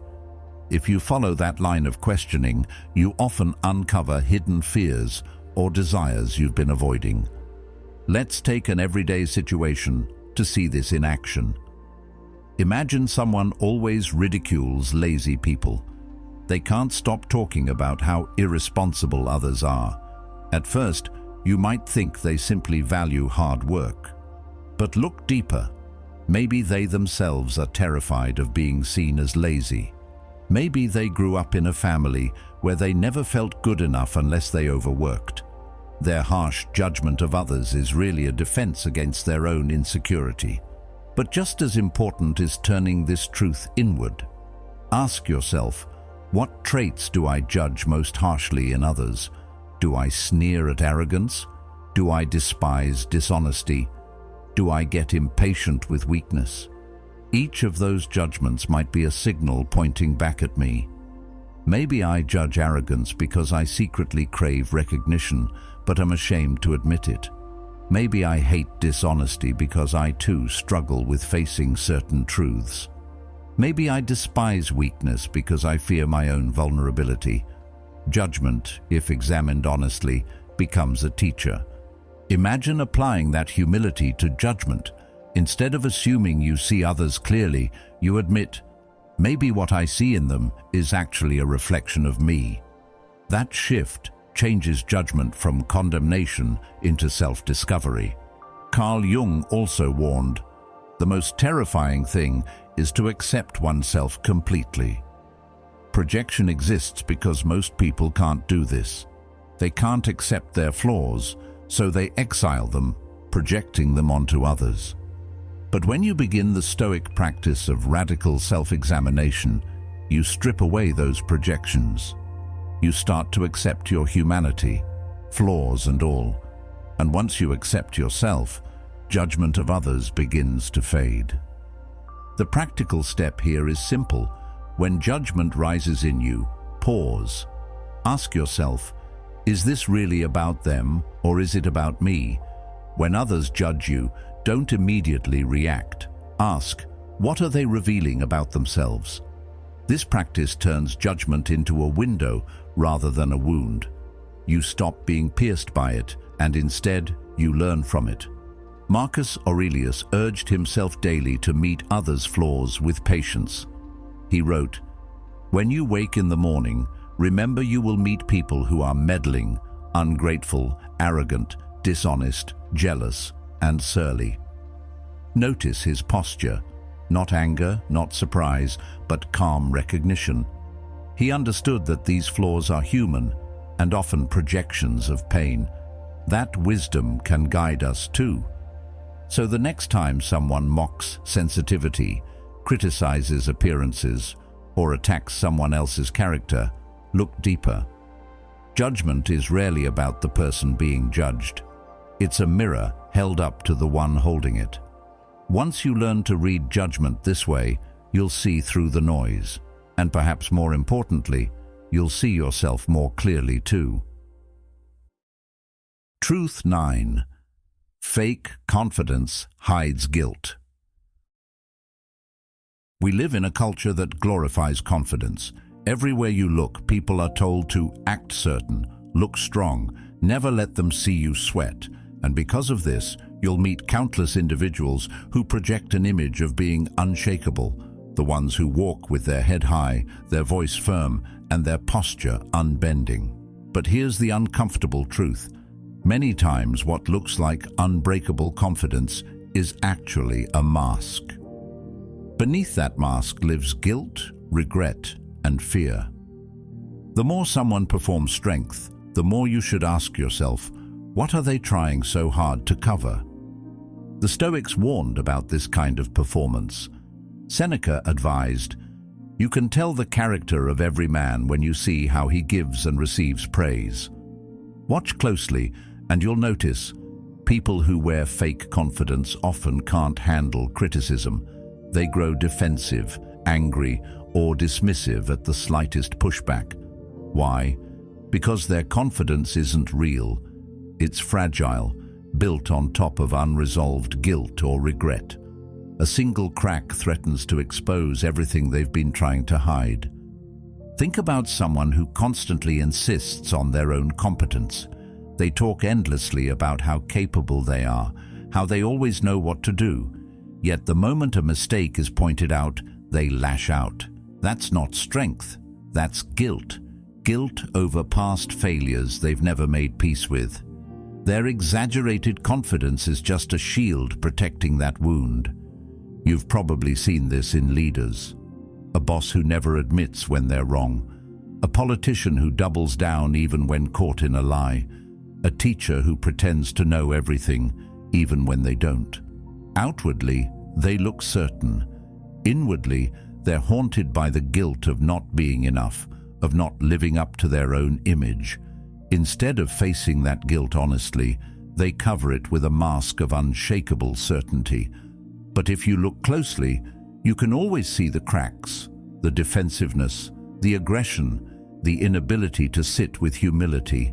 If you follow that line of questioning, you often uncover hidden fears or desires you've been avoiding. Let's take an everyday situation to see this in action. Imagine someone always ridicules lazy people. They can't stop talking about how irresponsible others are. At first, you might think they simply value hard work. But look deeper. Maybe they themselves are terrified of being seen as lazy. Maybe they grew up in a family where they never felt good enough unless they overworked. Their harsh judgment of others is really a defense against their own insecurity. But just as important is turning this truth inward. Ask yourself, what traits do I judge most harshly in others? Do I sneer at arrogance? Do I despise dishonesty? Do I get impatient with weakness? Each of those judgments might be a signal pointing back at me. Maybe I judge arrogance because I secretly crave recognition, but am ashamed to admit it. Maybe I hate dishonesty because I too struggle with facing certain truths. Maybe I despise weakness because I fear my own vulnerability. Judgment, if examined honestly, becomes a teacher. Imagine applying that humility to judgment. Instead of assuming you see others clearly, you admit, maybe what I see in them is actually a reflection of me. That shift changes judgment from condemnation into self-discovery. Carl Jung also warned, the most terrifying thing is to accept oneself completely. Projection exists because most people can't do this. They can't accept their flaws, so they exile them, projecting them onto others. But when you begin the Stoic practice of radical self-examination, you strip away those projections. You start to accept your humanity, flaws and all. And once you accept yourself, judgment of others begins to fade. The practical step here is simple. When judgment rises in you, pause. Ask yourself, is this really about them or is it about me? When others judge you, don't immediately react. Ask, what are they revealing about themselves? This practice turns judgment into a window rather than a wound. You stop being pierced by it, and instead, you learn from it. Marcus Aurelius urged himself daily to meet others' flaws with patience. He wrote, "When you wake in the morning, Remember, you will meet people who are meddling, ungrateful, arrogant, dishonest, jealous, and surly. Notice his posture, not anger, not surprise, but calm recognition. He understood that these flaws are human and often projections of pain. That wisdom can guide us too. So the next time someone mocks sensitivity, criticizes appearances, or attacks someone else's character, look deeper. Judgment is rarely about the person being judged. It's a mirror held up to the one holding it. Once you learn to read judgment this way, you'll see through the noise. And perhaps more importantly, you'll see yourself more clearly too. Truth 9. Fake confidence hides guilt. We live in a culture that glorifies confidence. Everywhere you look, people are told to act certain, look strong, never let them see you sweat. And because of this, you'll meet countless individuals who project an image of being unshakable, the ones who walk with their head high, their voice firm, and their posture unbending. But here's the uncomfortable truth. Many times what looks like unbreakable confidence is actually a mask. Beneath that mask lives guilt, regret, and fear. The more someone performs strength, the more you should ask yourself, what are they trying so hard to cover? The Stoics warned about this kind of performance. Seneca advised, "You can tell the character of every man when you see how he gives and receives praise." Watch closely, and you'll notice people who wear fake confidence often can't handle criticism. They grow defensive, angry, or dismissive at the slightest pushback. Why? Because their confidence isn't real. It's fragile, built on top of unresolved guilt or regret. A single crack threatens to expose everything they've been trying to hide. Think about someone who constantly insists on their own competence. They talk endlessly about how capable they are, how they always know what to do. Yet the moment a mistake is pointed out, they lash out. That's not strength, that's guilt. Guilt over past failures they've never made peace with. Their exaggerated confidence is just a shield protecting that wound. You've probably seen this in leaders. A boss who never admits when they're wrong. A politician who doubles down even when caught in a lie. A teacher who pretends to know everything even when they don't. Outwardly, they look certain. Inwardly, they're haunted by the guilt of not being enough, of not living up to their own image. Instead of facing that guilt honestly, they cover it with a mask of unshakable certainty. But if you look closely, you can always see the cracks, the defensiveness, the aggression, the inability to sit with humility.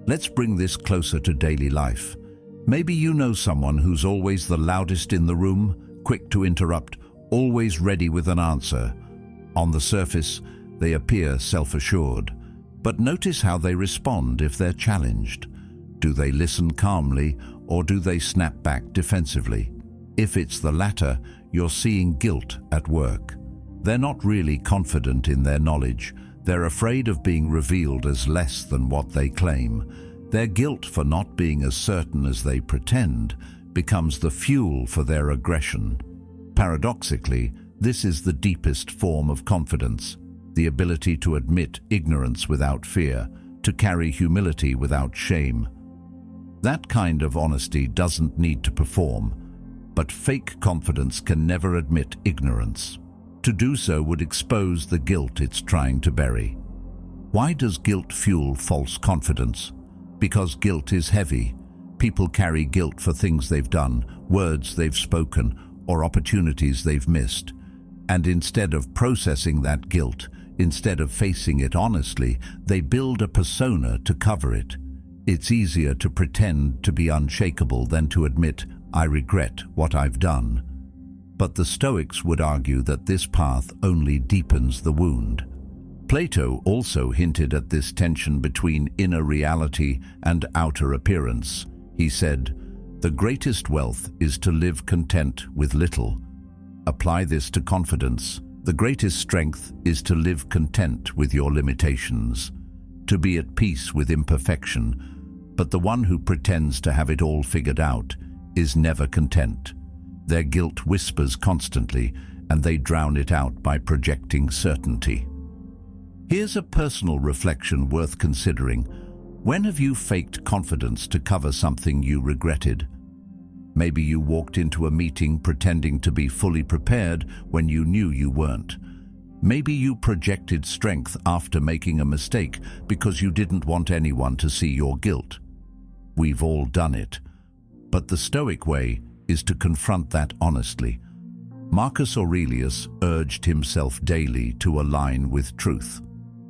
Let's bring this closer to daily life. Maybe you know someone who's always the loudest in the room, quick to interrupt, always ready with an answer. On the surface, they appear self-assured. But notice how they respond if they're challenged. Do they listen calmly, or do they snap back defensively? If it's the latter, you're seeing guilt at work. They're not really confident in their knowledge. They're afraid of being revealed as less than what they claim. Their guilt for not being as certain as they pretend becomes the fuel for their aggression. Paradoxically, this is the deepest form of confidence, the ability to admit ignorance without fear, to carry humility without shame. That kind of honesty doesn't need to perform, but fake confidence can never admit ignorance. To do so would expose the guilt it's trying to bury. Why does guilt fuel false confidence? Because guilt is heavy. People carry guilt for things they've done, words they've spoken, or opportunities they've missed. And instead of processing that guilt, instead of facing it honestly, they build a persona to cover it. It's easier to pretend to be unshakable than to admit, "I regret what I've done." But the Stoics would argue that this path only deepens the wound. Plato also hinted at this tension between inner reality and outer appearance. He said, "The greatest wealth is to live content with little." Apply this to confidence. The greatest strength is to live content with your limitations, to be at peace with imperfection, but the one who pretends to have it all figured out is never content. Their guilt whispers constantly, and they drown it out by projecting certainty. Here's a personal reflection worth considering. When have you faked confidence to cover something you regretted? Maybe you walked into a meeting pretending to be fully prepared when you knew you weren't. Maybe you projected strength after making a mistake because you didn't want anyone to see your guilt. We've all done it. But the Stoic way is to confront that honestly. Marcus Aurelius urged himself daily to align with truth.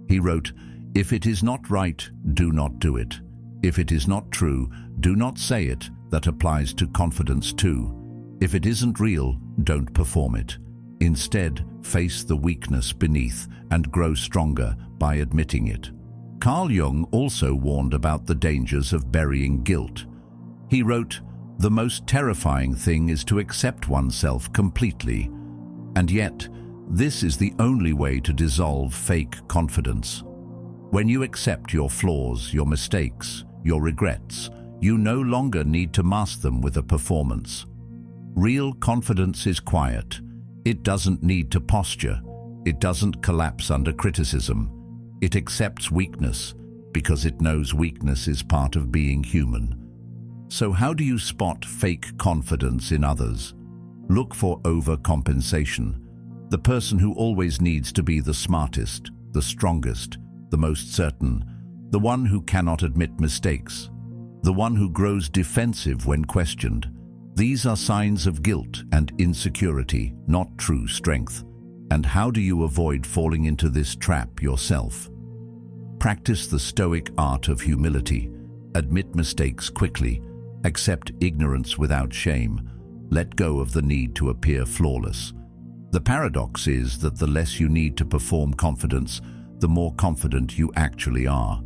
He wrote, "If it is not right, do not do it. If it is not true, do not say it." That applies to confidence too. If it isn't real, don't perform it. Instead, face the weakness beneath and grow stronger by admitting it. Carl Jung also warned about the dangers of burying guilt. He wrote, "The most terrifying thing is to accept oneself completely. And yet, this is the only way to dissolve fake confidence. When you accept your flaws, your mistakes, your regrets, you no longer need to mask them with a performance. Real confidence is quiet. It doesn't need to posture. It doesn't collapse under criticism. It accepts weakness because it knows weakness is part of being human." So how do you spot fake confidence in others? Look for overcompensation. The person who always needs to be the smartest, the strongest, the most certain, the one who cannot admit mistakes, the one who grows defensive when questioned. These are signs of guilt and insecurity, not true strength. And how do you avoid falling into this trap yourself? Practice the Stoic art of humility. Admit mistakes quickly. Accept ignorance without shame. Let go of the need to appear flawless. The paradox is that the less you need to perform confidence, the more confident you actually are.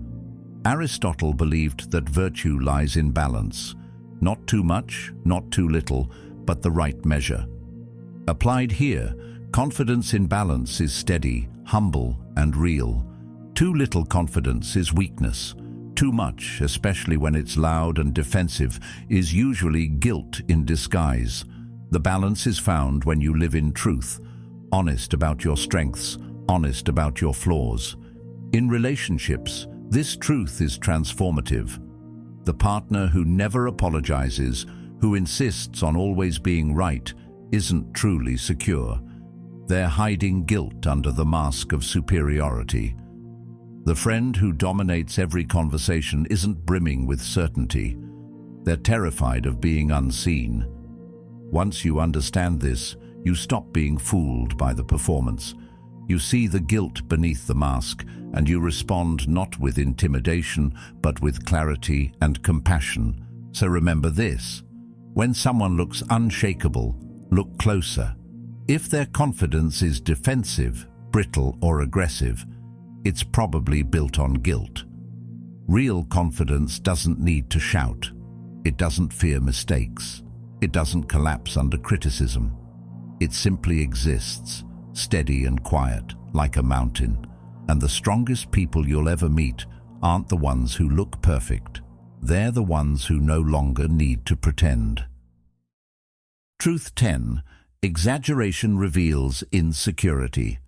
Aristotle believed that virtue lies in balance. Not too much, not too little, but the right measure. Applied here, confidence in balance is steady, humble, and real. Too little confidence is weakness. Too much, especially when it's loud and defensive, is usually guilt in disguise. The balance is found when you live in truth, honest about your strengths, honest about your flaws. In relationships, this truth is transformative. The partner who never apologizes, who insists on always being right, isn't truly secure. They're hiding guilt under the mask of superiority. The friend who dominates every conversation isn't brimming with certainty. They're terrified of being unseen. Once you understand this, you stop being fooled by the performance. You see the guilt beneath the mask, and you respond not with intimidation, but with clarity and compassion. So remember this: when someone looks unshakable, look closer. If their confidence is defensive, brittle, or aggressive, it's probably built on guilt. Real confidence doesn't need to shout. It doesn't fear mistakes. It doesn't collapse under criticism. It simply exists, steady and quiet, like a mountain. And the strongest people you'll ever meet aren't the ones who look perfect. They're the ones who no longer need to pretend. Truth 10. Exaggeration reveals insecurity.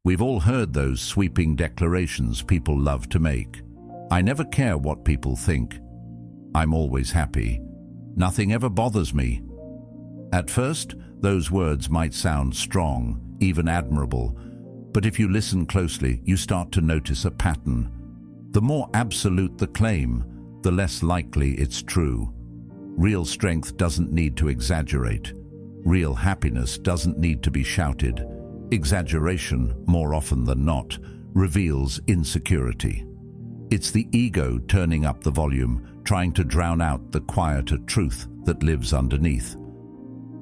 We've all heard those sweeping declarations people love to make. I never care what people think. I'm always happy. Nothing ever bothers me. At first, those words might sound strong, even admirable, but if you listen closely, you start to notice a pattern. The more absolute the claim, the less likely it's true. Real strength doesn't need to exaggerate. Real happiness doesn't need to be shouted. Exaggeration, more often than not, reveals insecurity. It's the ego turning up the volume, trying to drown out the quieter truth that lives underneath.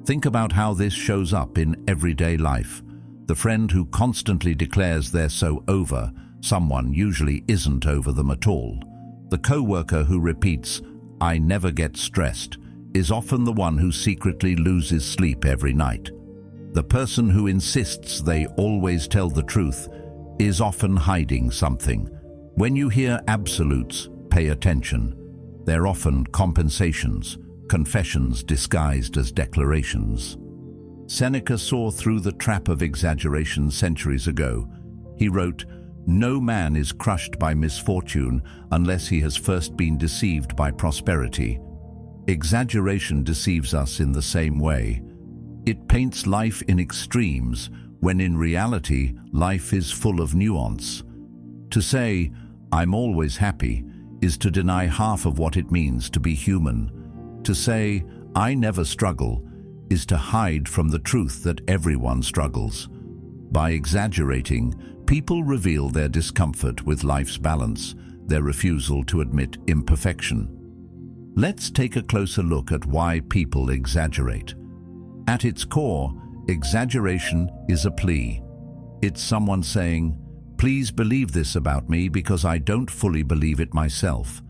Think about how this shows up in everyday life. The friend who constantly declares they're so over someone usually isn't over them at all. The co-worker who repeats, "I never get stressed," is often the one who secretly loses sleep every night. The person who insists they always tell the truth is often hiding something. When you hear absolutes, pay attention. They're often compensations, confessions disguised as declarations. Seneca saw through the trap of exaggeration centuries ago. He wrote, "No man is crushed by misfortune unless he has first been deceived by prosperity." Exaggeration deceives us in the same way. It paints life in extremes, when in reality, life is full of nuance. To say, "I'm always happy," is to deny half of what it means to be human. To say, "I never struggle," is to hide from the truth that everyone struggles. By exaggerating, people reveal their discomfort with life's balance, their refusal to admit imperfection. Let's take a closer look at why people exaggerate. At its core, exaggeration is a plea. It's someone saying, "Please believe this about me because I don't fully believe it myself."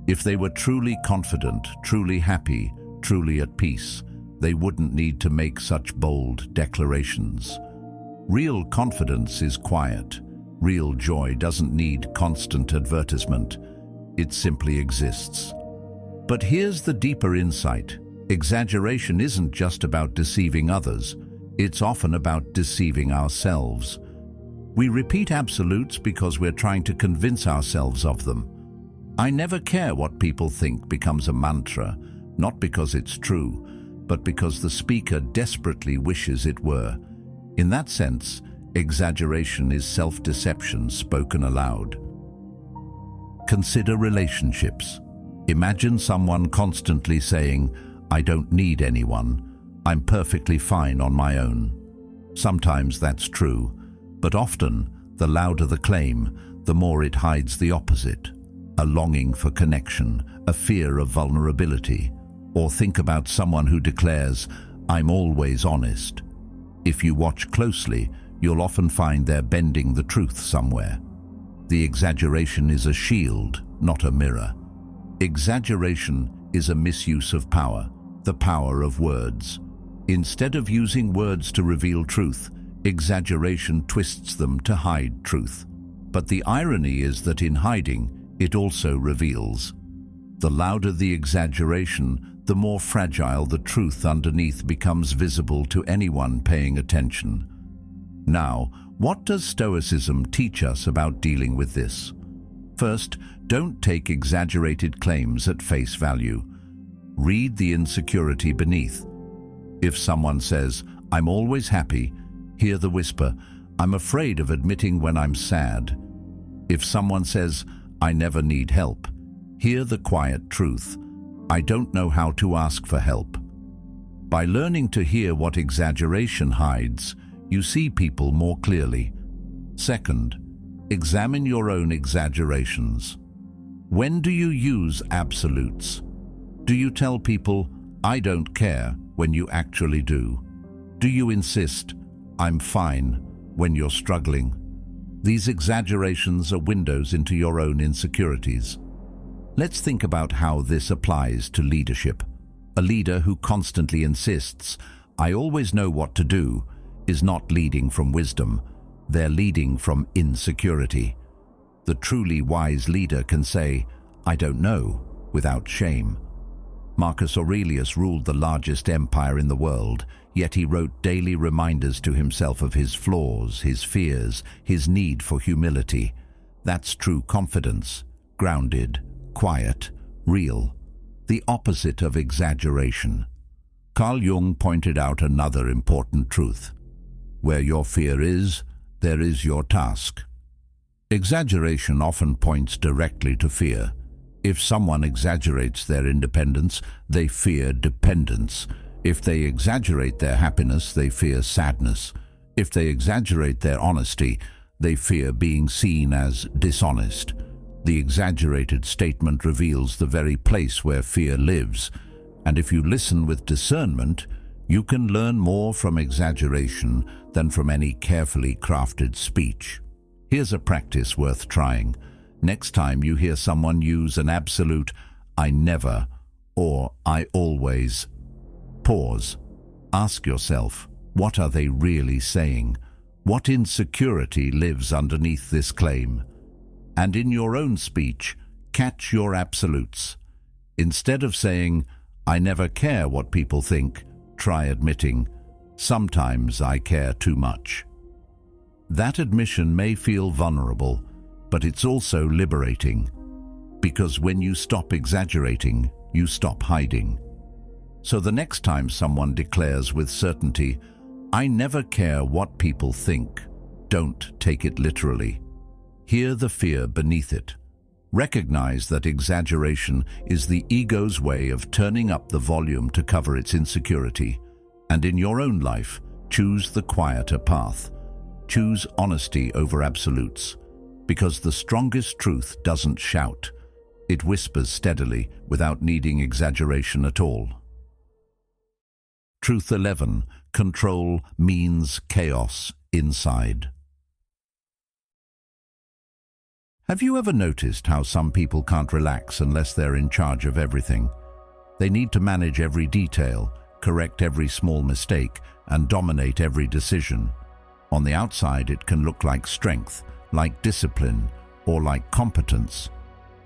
If they were truly confident, truly happy, truly at peace, they wouldn't need to make such bold declarations. Real confidence is quiet. Real joy doesn't need constant advertisement. It simply exists. But here's the deeper insight. Exaggeration isn't just about deceiving others. It's often about deceiving ourselves. We repeat absolutes because we're trying to convince ourselves of them. "I never care what people think" becomes a mantra, not because it's true, but because the speaker desperately wishes it were. In that sense, exaggeration is self-deception spoken aloud. Consider relationships. Imagine someone constantly saying, "I don't need anyone. I'm perfectly fine on my own." Sometimes that's true, but often, the louder the claim, the more it hides the opposite. A longing for connection, a fear of vulnerability. Or think about someone who declares, "I'm always honest." If you watch closely, you'll often find they're bending the truth somewhere. The exaggeration is a shield, not a mirror. Exaggeration is a misuse of power, the power of words. Instead of using words to reveal truth, exaggeration twists them to hide truth. But the irony is that in hiding, it also reveals. The louder the exaggeration, the more fragile the truth underneath becomes visible to anyone paying attention. Now, what does Stoicism teach us about dealing with this? First, don't take exaggerated claims at face value. Read the insecurity beneath. If someone says, "I'm always happy," hear the whisper, "I'm afraid of admitting when I'm sad." If someone says, "I never need help," hear the quiet truth, "I don't know how to ask for help." By learning to hear what exaggeration hides, you see people more clearly. Second, examine your own exaggerations. When do you use absolutes? Do you tell people, "I don't care," when you actually do? Do you insist, "I'm fine," when you're struggling? These exaggerations are windows into your own insecurities. Let's think about how this applies to leadership. A leader who constantly insists, "I always know what to do," is not leading from wisdom. They're leading from insecurity. The truly wise leader can say, "I don't know," without shame. Marcus Aurelius ruled the largest empire in the world, yet he wrote daily reminders to himself of his flaws, his fears, his need for humility. That's true confidence, grounded, quiet, real, the opposite of exaggeration. Carl Jung pointed out another important truth. Where your fear is, there is your task. Exaggeration often points directly to fear. If someone exaggerates their independence, they fear dependence. If they exaggerate their happiness, they fear sadness. If they exaggerate their honesty, they fear being seen as dishonest. The exaggerated statement reveals the very place where fear lives. And if you listen with discernment, you can learn more from exaggeration than from any carefully crafted speech. Here's a practice worth trying. Next time you hear someone use an absolute, "I never," or "I always," pause. Ask yourself, What are they really saying? What insecurity lives underneath this claim? And in your own speech, catch your absolutes. Instead of saying, "I never care what people think," try admitting, "Sometimes I care too much." That admission may feel vulnerable, but it's also liberating. Because when you stop exaggerating, you stop hiding. So the next time someone declares with certainty, "I never care what people think," don't take it literally. Hear the fear beneath it. Recognize that exaggeration is the ego's way of turning up the volume to cover its insecurity. And in your own life, choose the quieter path. Choose honesty over absolutes. Because the strongest truth doesn't shout. It whispers steadily without needing exaggeration at all. Truth 11. Control means chaos inside. Have you ever noticed how some people can't relax unless they're in charge of everything? They need to manage every detail, correct every small mistake, and dominate every decision. On the outside, it can look like strength, like discipline, or like competence.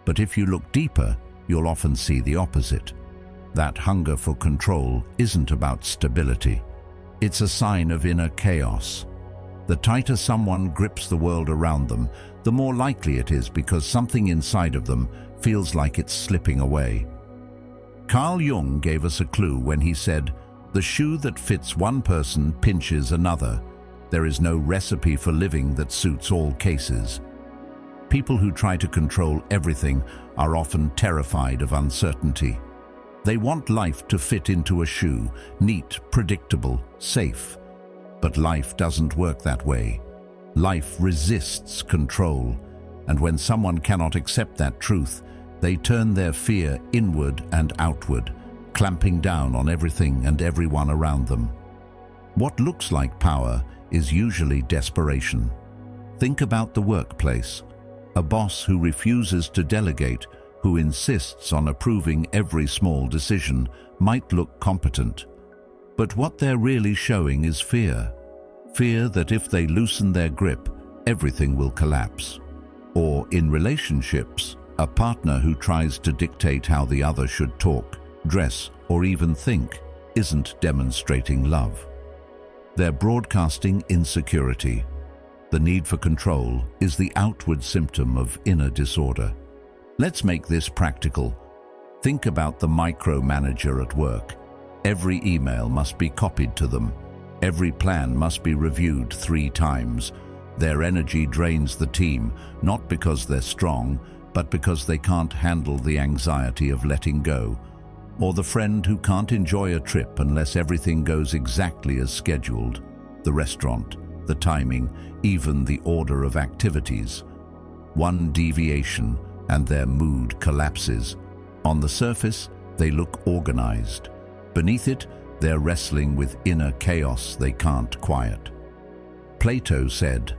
But if you look deeper, you'll often see the opposite. That hunger for control isn't about stability. It's a sign of inner chaos. The tighter someone grips the world around them, the more likely it is because something inside of them feels like it's slipping away. Carl Jung gave us a clue when he said, "The shoe that fits one person pinches another. There is no recipe for living that suits all cases." People who try to control everything are often terrified of uncertainty. They want life to fit into a shoe, neat, predictable, safe. But life doesn't work that way. Life resists control, and when someone cannot accept that truth, they turn their fear inward and outward, clamping down on everything and everyone around them. What looks like power is usually desperation. Think about the workplace. A boss who refuses to delegate, who insists on approving every small decision, might look competent. But what they're really showing is fear. Fear that if they loosen their grip, everything will collapse. Or in relationships, a partner who tries to dictate how the other should talk, dress, or even think isn't demonstrating love. They're broadcasting insecurity. The need for control is the outward symptom of inner disorder. Let's make this practical. Think about the micromanager at work. Every email must be copied to them. Every plan must be reviewed 3 times. Their energy drains the team, not because they're strong, but because they can't handle the anxiety of letting go. Or the friend who can't enjoy a trip unless everything goes exactly as scheduled. The restaurant, the timing, even the order of activities. One deviation and their mood collapses. On the surface, they look organized. Beneath it, they're wrestling with inner chaos they can't quiet. Plato said,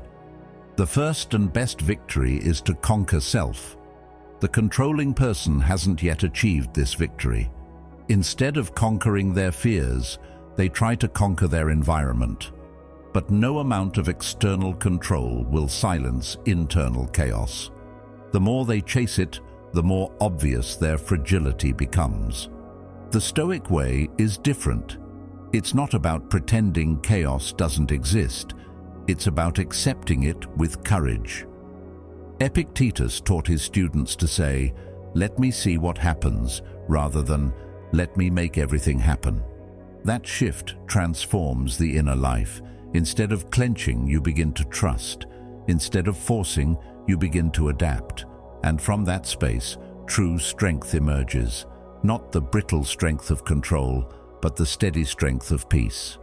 "The first and best victory is to conquer self." The controlling person hasn't yet achieved this victory. Instead of conquering their fears, they try to conquer their environment. But no amount of external control will silence internal chaos. The more they chase it, the more obvious their fragility becomes. The Stoic way is different. It's not about pretending chaos doesn't exist. It's about accepting it with courage. Epictetus taught his students to say, "Let me see what happens," rather than, "Let me make everything happen." That shift transforms the inner life. Instead of clenching, you begin to trust. Instead of forcing, you begin to adapt. And from that space, true strength emerges. Not the brittle strength of control, but the steady strength of peace.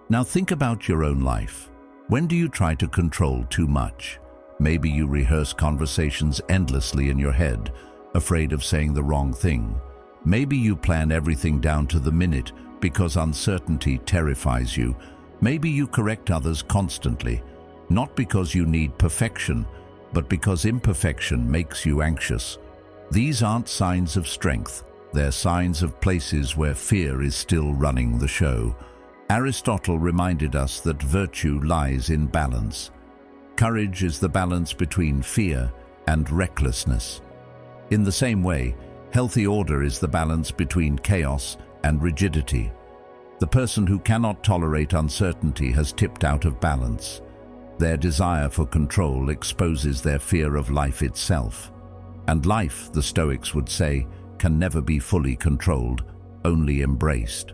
Now think about your own life. When do you try to control too much? Maybe you rehearse conversations endlessly in your head, afraid of saying the wrong thing. Maybe you plan everything down to the minute because uncertainty terrifies you. Maybe you correct others constantly, not because you need perfection, but because imperfection makes you anxious. These aren't signs of strength. They're signs of places where fear is still running the show. Aristotle reminded us that virtue lies in balance. Courage is the balance between fear and recklessness. In the same way, healthy order is the balance between chaos and rigidity. The person who cannot tolerate uncertainty has tipped out of balance. Their desire for control exposes their fear of life itself. And life, the Stoics would say, can never be fully controlled, only embraced.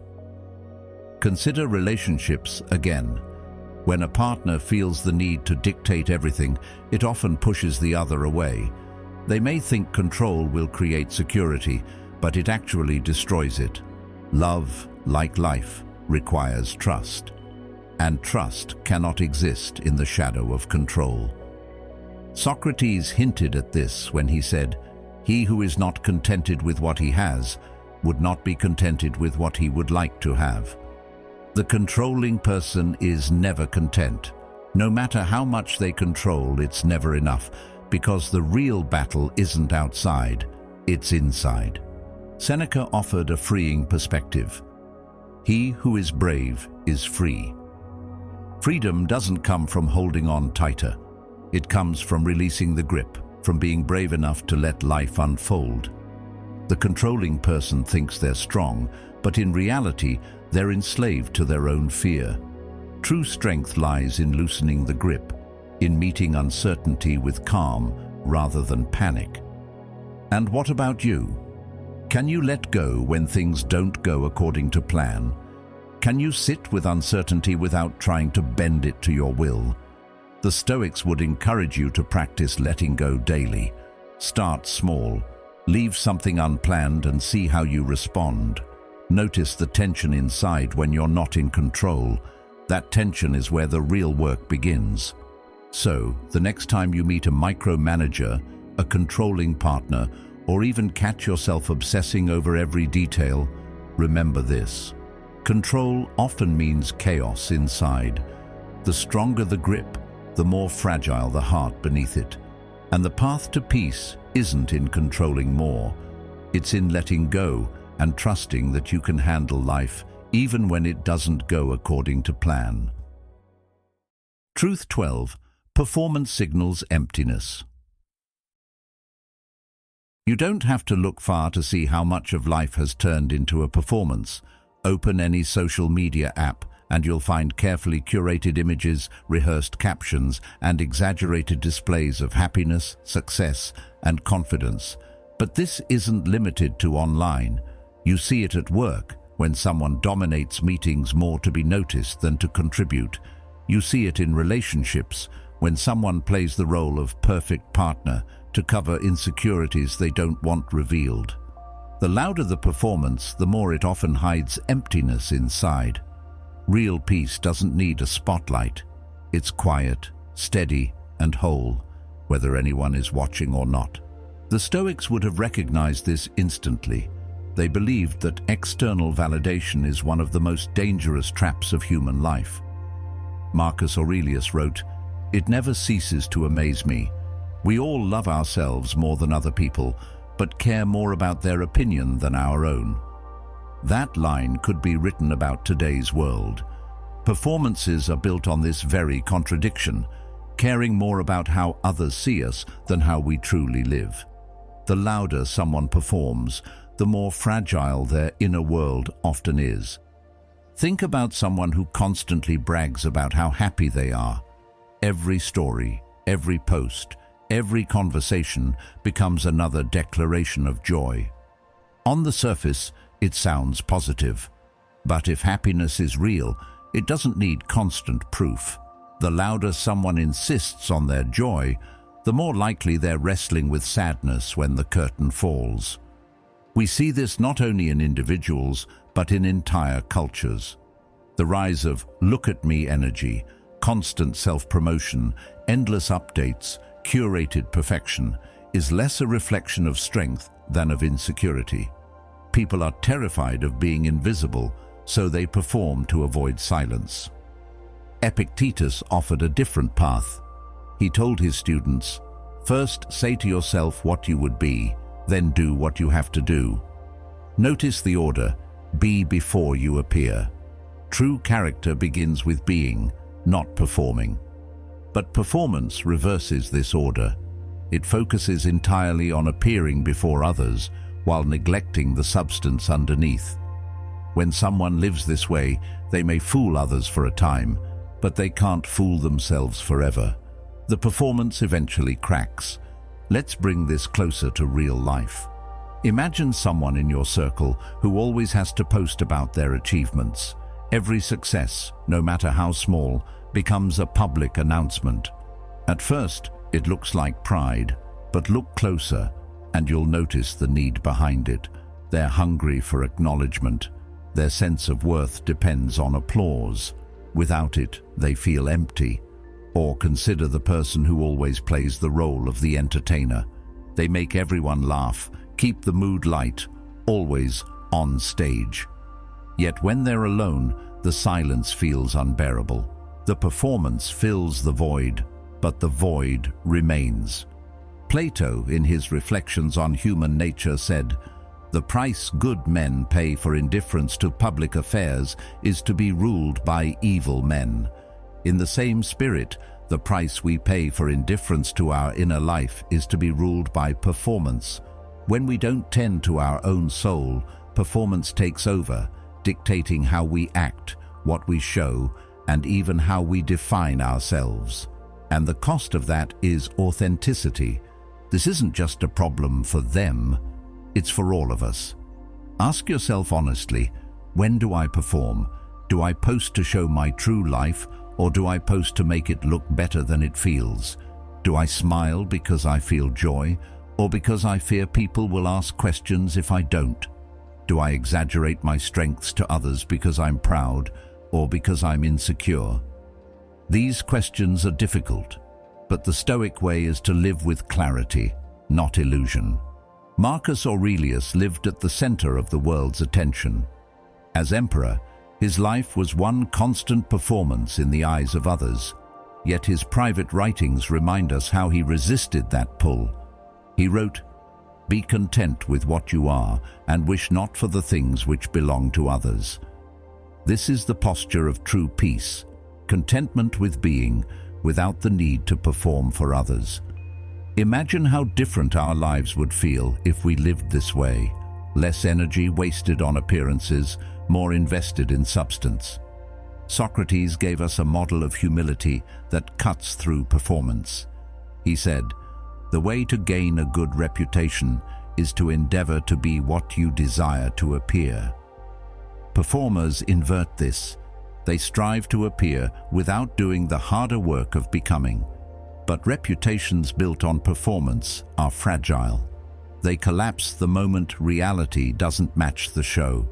Consider relationships again. When a partner feels the need to dictate everything, it often pushes the other away. They may think control will create security, but it actually destroys it. Love, like life, requires trust. And trust cannot exist in the shadow of control. Socrates hinted at this when he said, "He who is not contented with what he has would not be contented with what he would like to have." The controlling person is never content. No matter how much they control, it's never enough, because the real battle isn't outside, it's inside. Seneca offered a freeing perspective. He who is brave is free. Freedom doesn't come from holding on tighter. It comes from releasing the grip, from being brave enough to let life unfold. The controlling person thinks they're strong, but in reality, they're enslaved to their own fear. True strength lies in loosening the grip, in meeting uncertainty with calm rather than panic. And what about you? Can you let go when things don't go according to plan? Can you sit with uncertainty without trying to bend it to your will? The Stoics would encourage you to practice letting go daily. Start small. Leave something unplanned and see how you respond. Notice the tension inside when you're not in control. That tension is where the real work begins. So, the next time you meet a micromanager, a controlling partner, or even catch yourself obsessing over every detail, remember this. Control often means chaos inside. The stronger the grip, the more fragile the heart beneath it. And the path to peace isn't in controlling more. It's in letting go and trusting that you can handle life even when it doesn't go according to plan. Truth 12. Performance signals emptiness. You don't have to look far to see how much of life has turned into a performance. Open any social media app and you'll find carefully curated images, rehearsed captions, and exaggerated displays of happiness, success, and confidence. But this isn't limited to online. You see it at work, when someone dominates meetings more to be noticed than to contribute. You see it in relationships, when someone plays the role of perfect partner to cover insecurities they don't want revealed. The louder the performance, the more it often hides emptiness inside. Real peace doesn't need a spotlight. It's quiet, steady, and whole, whether anyone is watching or not. The Stoics would have recognized this instantly. They believed that external validation is one of the most dangerous traps of human life. Marcus Aurelius wrote, "It never ceases to amaze me. We all love ourselves more than other people, but care more about their opinion than our own." That line could be written about today's world. Performances are built on this very contradiction, caring more about how others see us than how we truly live. The louder someone performs, the more fragile their inner world often is. Think about someone who constantly brags about how happy they are. Every story, every post, every conversation becomes another declaration of joy. On the surface, it sounds positive. But if happiness is real, it doesn't need constant proof. The louder someone insists on their joy, the more likely they're wrestling with sadness when the curtain falls. We see this not only in individuals, but in entire cultures. The rise of look-at-me energy, constant self-promotion, endless updates, curated perfection, is less a reflection of strength than of insecurity. People are terrified of being invisible, so they perform to avoid silence. Epictetus offered a different path. He told his students, "First say to yourself what you would be, then do what you have to do." Notice the order: be before you appear. True character begins with being, not performing. But performance reverses this order. It focuses entirely on appearing before others while neglecting the substance underneath. When someone lives this way, they may fool others for a time, but they can't fool themselves forever. The performance eventually cracks. Let's bring this closer to real life. Imagine someone in your circle who always has to post about their achievements. Every success, no matter how small, becomes a public announcement. At first, it looks like pride, but look closer and you'll notice the need behind it. They're hungry for acknowledgement. Their sense of worth depends on applause. Without it, they feel empty. Or consider the person who always plays the role of the entertainer. They make everyone laugh, keep the mood light, always on stage. Yet when they're alone, the silence feels unbearable. The performance fills the void, but the void remains. Plato, in his reflections on human nature, said, "The price good men pay for indifference to public affairs is to be ruled by evil men." In the same spirit, the price we pay for indifference to our inner life is to be ruled by performance. When we don't tend to our own soul, performance takes over, dictating how we act, what we show, and even how we define ourselves. And the cost of that is authenticity. This isn't just a problem for them, it's for all of us. Ask yourself honestly, when do I perform? Do I post to show my true life, or do I post to make it look better than it feels? Do I smile because I feel joy, or because I fear people will ask questions if I don't? Do I exaggerate my strengths to others because I'm proud, or because I'm insecure? These questions are difficult, but the Stoic way is to live with clarity, not illusion. Marcus Aurelius lived at the center of the world's attention. As emperor, his life was one constant performance in the eyes of others, yet his private writings remind us how he resisted that pull. He wrote, "Be content with what you are, and wish not for the things which belong to others." This is the posture of true peace, contentment with being, without the need to perform for others. Imagine how different our lives would feel if we lived this way. Less energy wasted on appearances, more invested in substance. Socrates gave us a model of humility that cuts through performance. He said, "The way to gain a good reputation is to endeavor to be what you desire to appear." Performers invert this. They strive to appear without doing the harder work of becoming. But reputations built on performance are fragile. They collapse the moment reality doesn't match the show.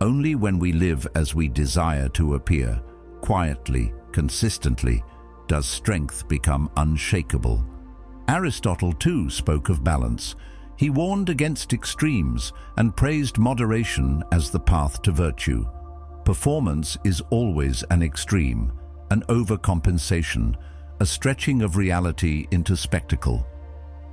Only when we live as we desire to appear, quietly, consistently, does strength become unshakable. Aristotle too spoke of balance. He warned against extremes and praised moderation as the path to virtue. Performance is always an extreme, an overcompensation, a stretching of reality into spectacle.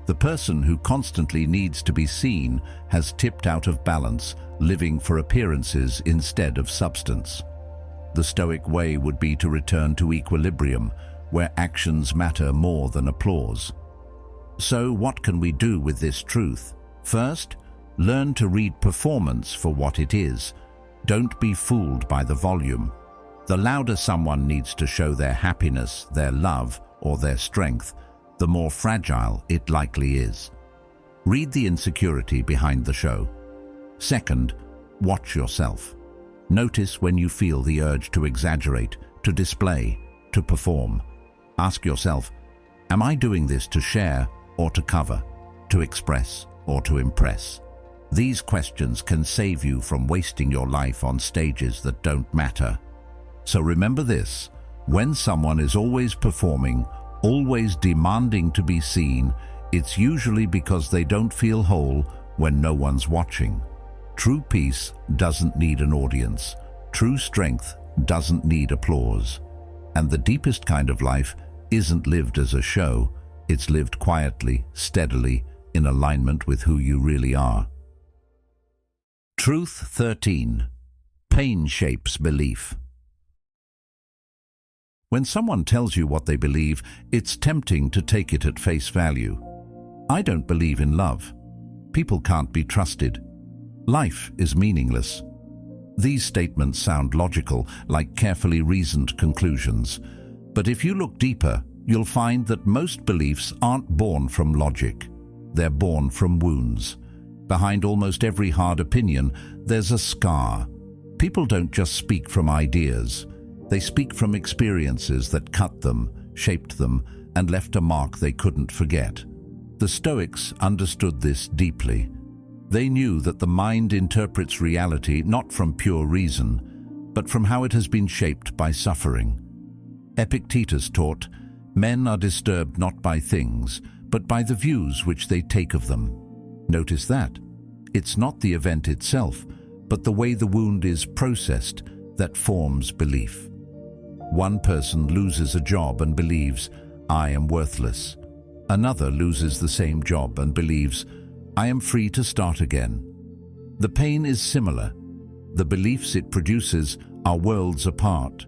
The person who constantly needs to be seen has tipped out of balance, living for appearances instead of substance. The Stoic way would be to return to equilibrium, where actions matter more than applause. So what can we do with this truth? First, learn to read performance for what it is. Don't be fooled by the volume. The louder someone needs to show their happiness, their love, or their strength, the more fragile it likely is. Read the insecurity behind the show. Second, watch yourself. Notice when you feel the urge to exaggerate, to display, to perform. Ask yourself, am I doing this to share or to cover, to express or to impress? These questions can save you from wasting your life on stages that don't matter. So remember this, when someone is always performing, always demanding to be seen, it's usually because they don't feel whole when no one's watching. True peace doesn't need an audience. True strength doesn't need applause. And the deepest kind of life isn't lived as a show. It's lived quietly, steadily, in alignment with who you really are. Truth 13. Pain shapes belief. When someone tells you what they believe, it's tempting to take it at face value. I don't believe in love. People can't be trusted. Life is meaningless. These statements sound logical, like carefully reasoned conclusions. But if you look deeper, you'll find that most beliefs aren't born from logic. They're born from wounds. Behind almost every hard opinion, there's a scar. People don't just speak from ideas. They speak from experiences that cut them, shaped them, and left a mark they couldn't forget. The Stoics understood this deeply. They knew that the mind interprets reality not from pure reason, but from how it has been shaped by suffering. Epictetus taught, men are disturbed not by things, but by the views which they take of them. Notice that. It's not the event itself, but the way the wound is processed that forms belief. One person loses a job and believes, I am worthless. Another loses the same job and believes, I am free to start again. The pain is similar. The beliefs it produces are worlds apart.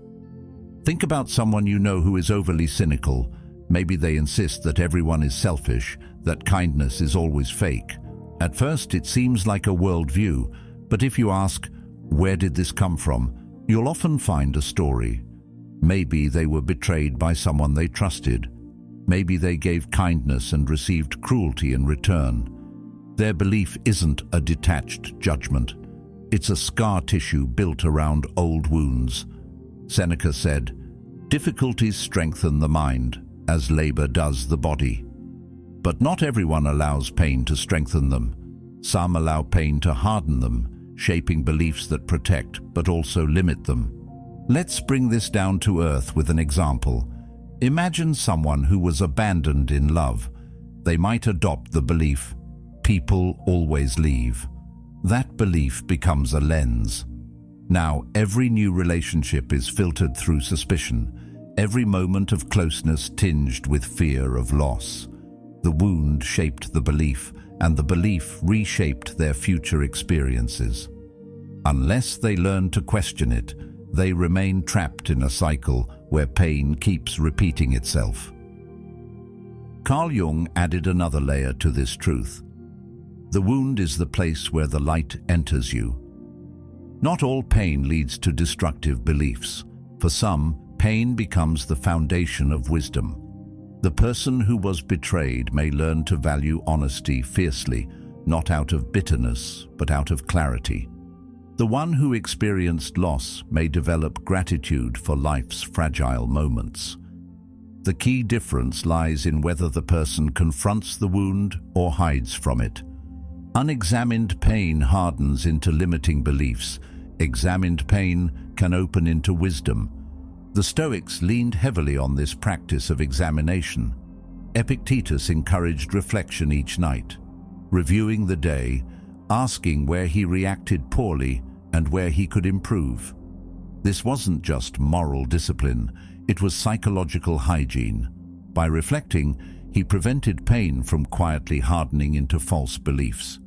Think about someone you know who is overly cynical. Maybe they insist that everyone is selfish, that kindness is always fake. At first, it seems like a worldview, but if you ask, where did this come from? You'll often find a story. Maybe they were betrayed by someone they trusted. Maybe they gave kindness and received cruelty in return. Their belief isn't a detached judgment. It's a scar tissue built around old wounds. Seneca said, difficulties strengthen the mind, as labor does the body. But not everyone allows pain to strengthen them. Some allow pain to harden them, shaping beliefs that protect but also limit them. Let's bring this down to earth with an example. Imagine someone who was abandoned in love. They might adopt the belief, people always leave. That belief becomes a lens. Now, every new relationship is filtered through suspicion, every moment of closeness tinged with fear of loss. The wound shaped the belief, and the belief reshaped their future experiences. Unless they learn to question it, they remain trapped in a cycle where pain keeps repeating itself. Carl Jung added another layer to this truth. The wound is the place where the light enters you. Not all pain leads to destructive beliefs. For some, pain becomes the foundation of wisdom. The person who was betrayed may learn to value honesty fiercely, not out of bitterness, but out of clarity. The one who experienced loss may develop gratitude for life's fragile moments. The key difference lies in whether the person confronts the wound or hides from it. Unexamined pain hardens into limiting beliefs. Examined pain can open into wisdom. The Stoics leaned heavily on this practice of examination. Epictetus encouraged reflection each night, reviewing the day, asking where he reacted poorly and where he could improve. This wasn't just moral discipline, it was psychological hygiene. By reflecting, he prevented pain from quietly hardening into false beliefs.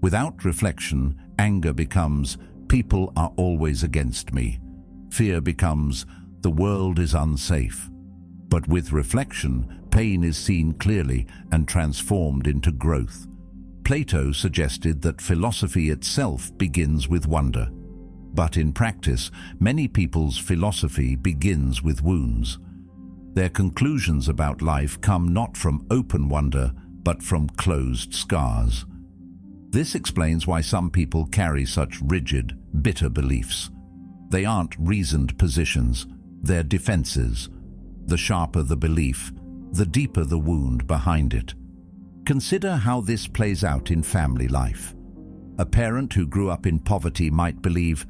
Without reflection, anger becomes, people are always against me. Fear becomes, the world is unsafe. But with reflection, pain is seen clearly and transformed into growth. Plato suggested that philosophy itself begins with wonder. But in practice, many people's philosophy begins with wounds. Their conclusions about life come not from open wonder, but from closed scars. This explains why some people carry such rigid, bitter beliefs. They aren't reasoned positions, they're defenses. The sharper the belief, the deeper the wound behind it. Consider how this plays out in family life. A parent who grew up in poverty might believe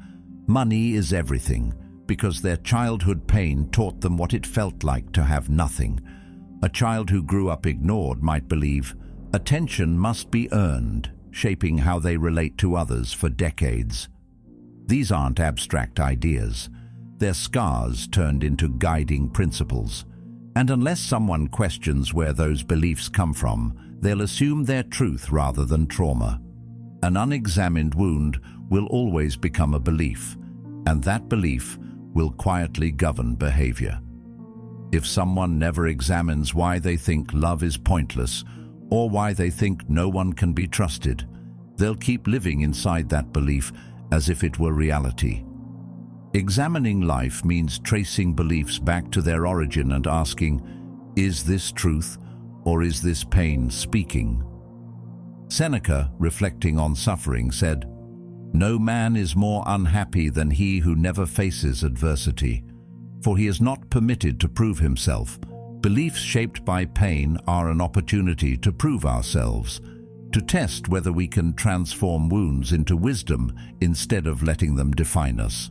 money is everything because their childhood pain taught them what it felt like to have nothing. A child who grew up ignored might believe attention must be earned, shaping how they relate to others for decades. These aren't abstract ideas. They're scars turned into guiding principles. And unless someone questions where those beliefs come from, they'll assume they're truth rather than trauma. An unexamined wound will always become a belief, and that belief will quietly govern behavior. If someone never examines why they think love is pointless or why they think no one can be trusted, they'll keep living inside that belief as if it were reality. Examining life means tracing beliefs back to their origin and asking, is this truth or is this pain speaking? Seneca, reflecting on suffering, said, "No man is more unhappy than he who never faces adversity, for he is not permitted to prove himself. Beliefs shaped by pain are an opportunity to prove ourselves, to test whether we can transform wounds into wisdom instead of letting them define us.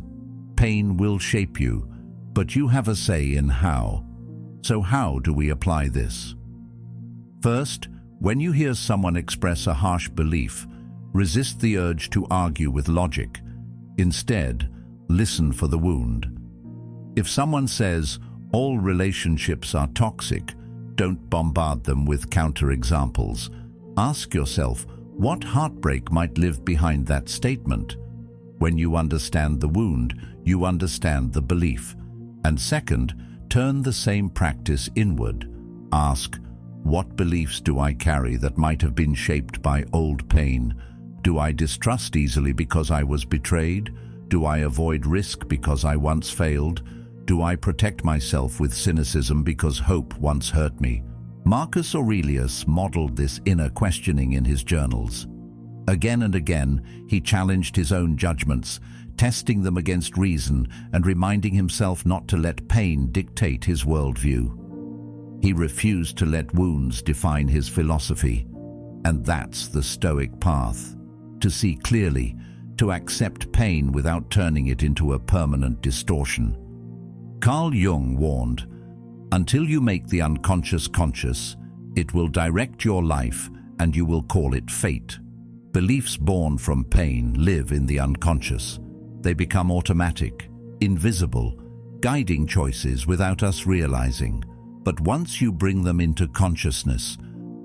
Pain will shape you, but you have a say in how. So how do we apply this? First, when you hear someone express a harsh belief, resist the urge to argue with logic. Instead, listen for the wound. If someone says, all relationships are toxic, don't bombard them with counterexamples. Ask yourself, what heartbreak might live behind that statement? When you understand the wound, you understand the belief. And second, turn the same practice inward. Ask, what beliefs do I carry that might have been shaped by old pain? Do I distrust easily because I was betrayed? Do I avoid risk because I once failed? Do I protect myself with cynicism because hope once hurt me? Marcus Aurelius modeled this inner questioning in his journals. Again and again, he challenged his own judgments, testing them against reason and reminding himself not to let pain dictate his worldview. He refused to let wounds define his philosophy, and that's the Stoic path. To see clearly, to accept pain without turning it into a permanent distortion. Carl Jung warned, "Until you make the unconscious conscious, it will direct your life and you will call it fate." Beliefs born from pain live in the unconscious. They become automatic, invisible, guiding choices without us realizing. But once you bring them into consciousness,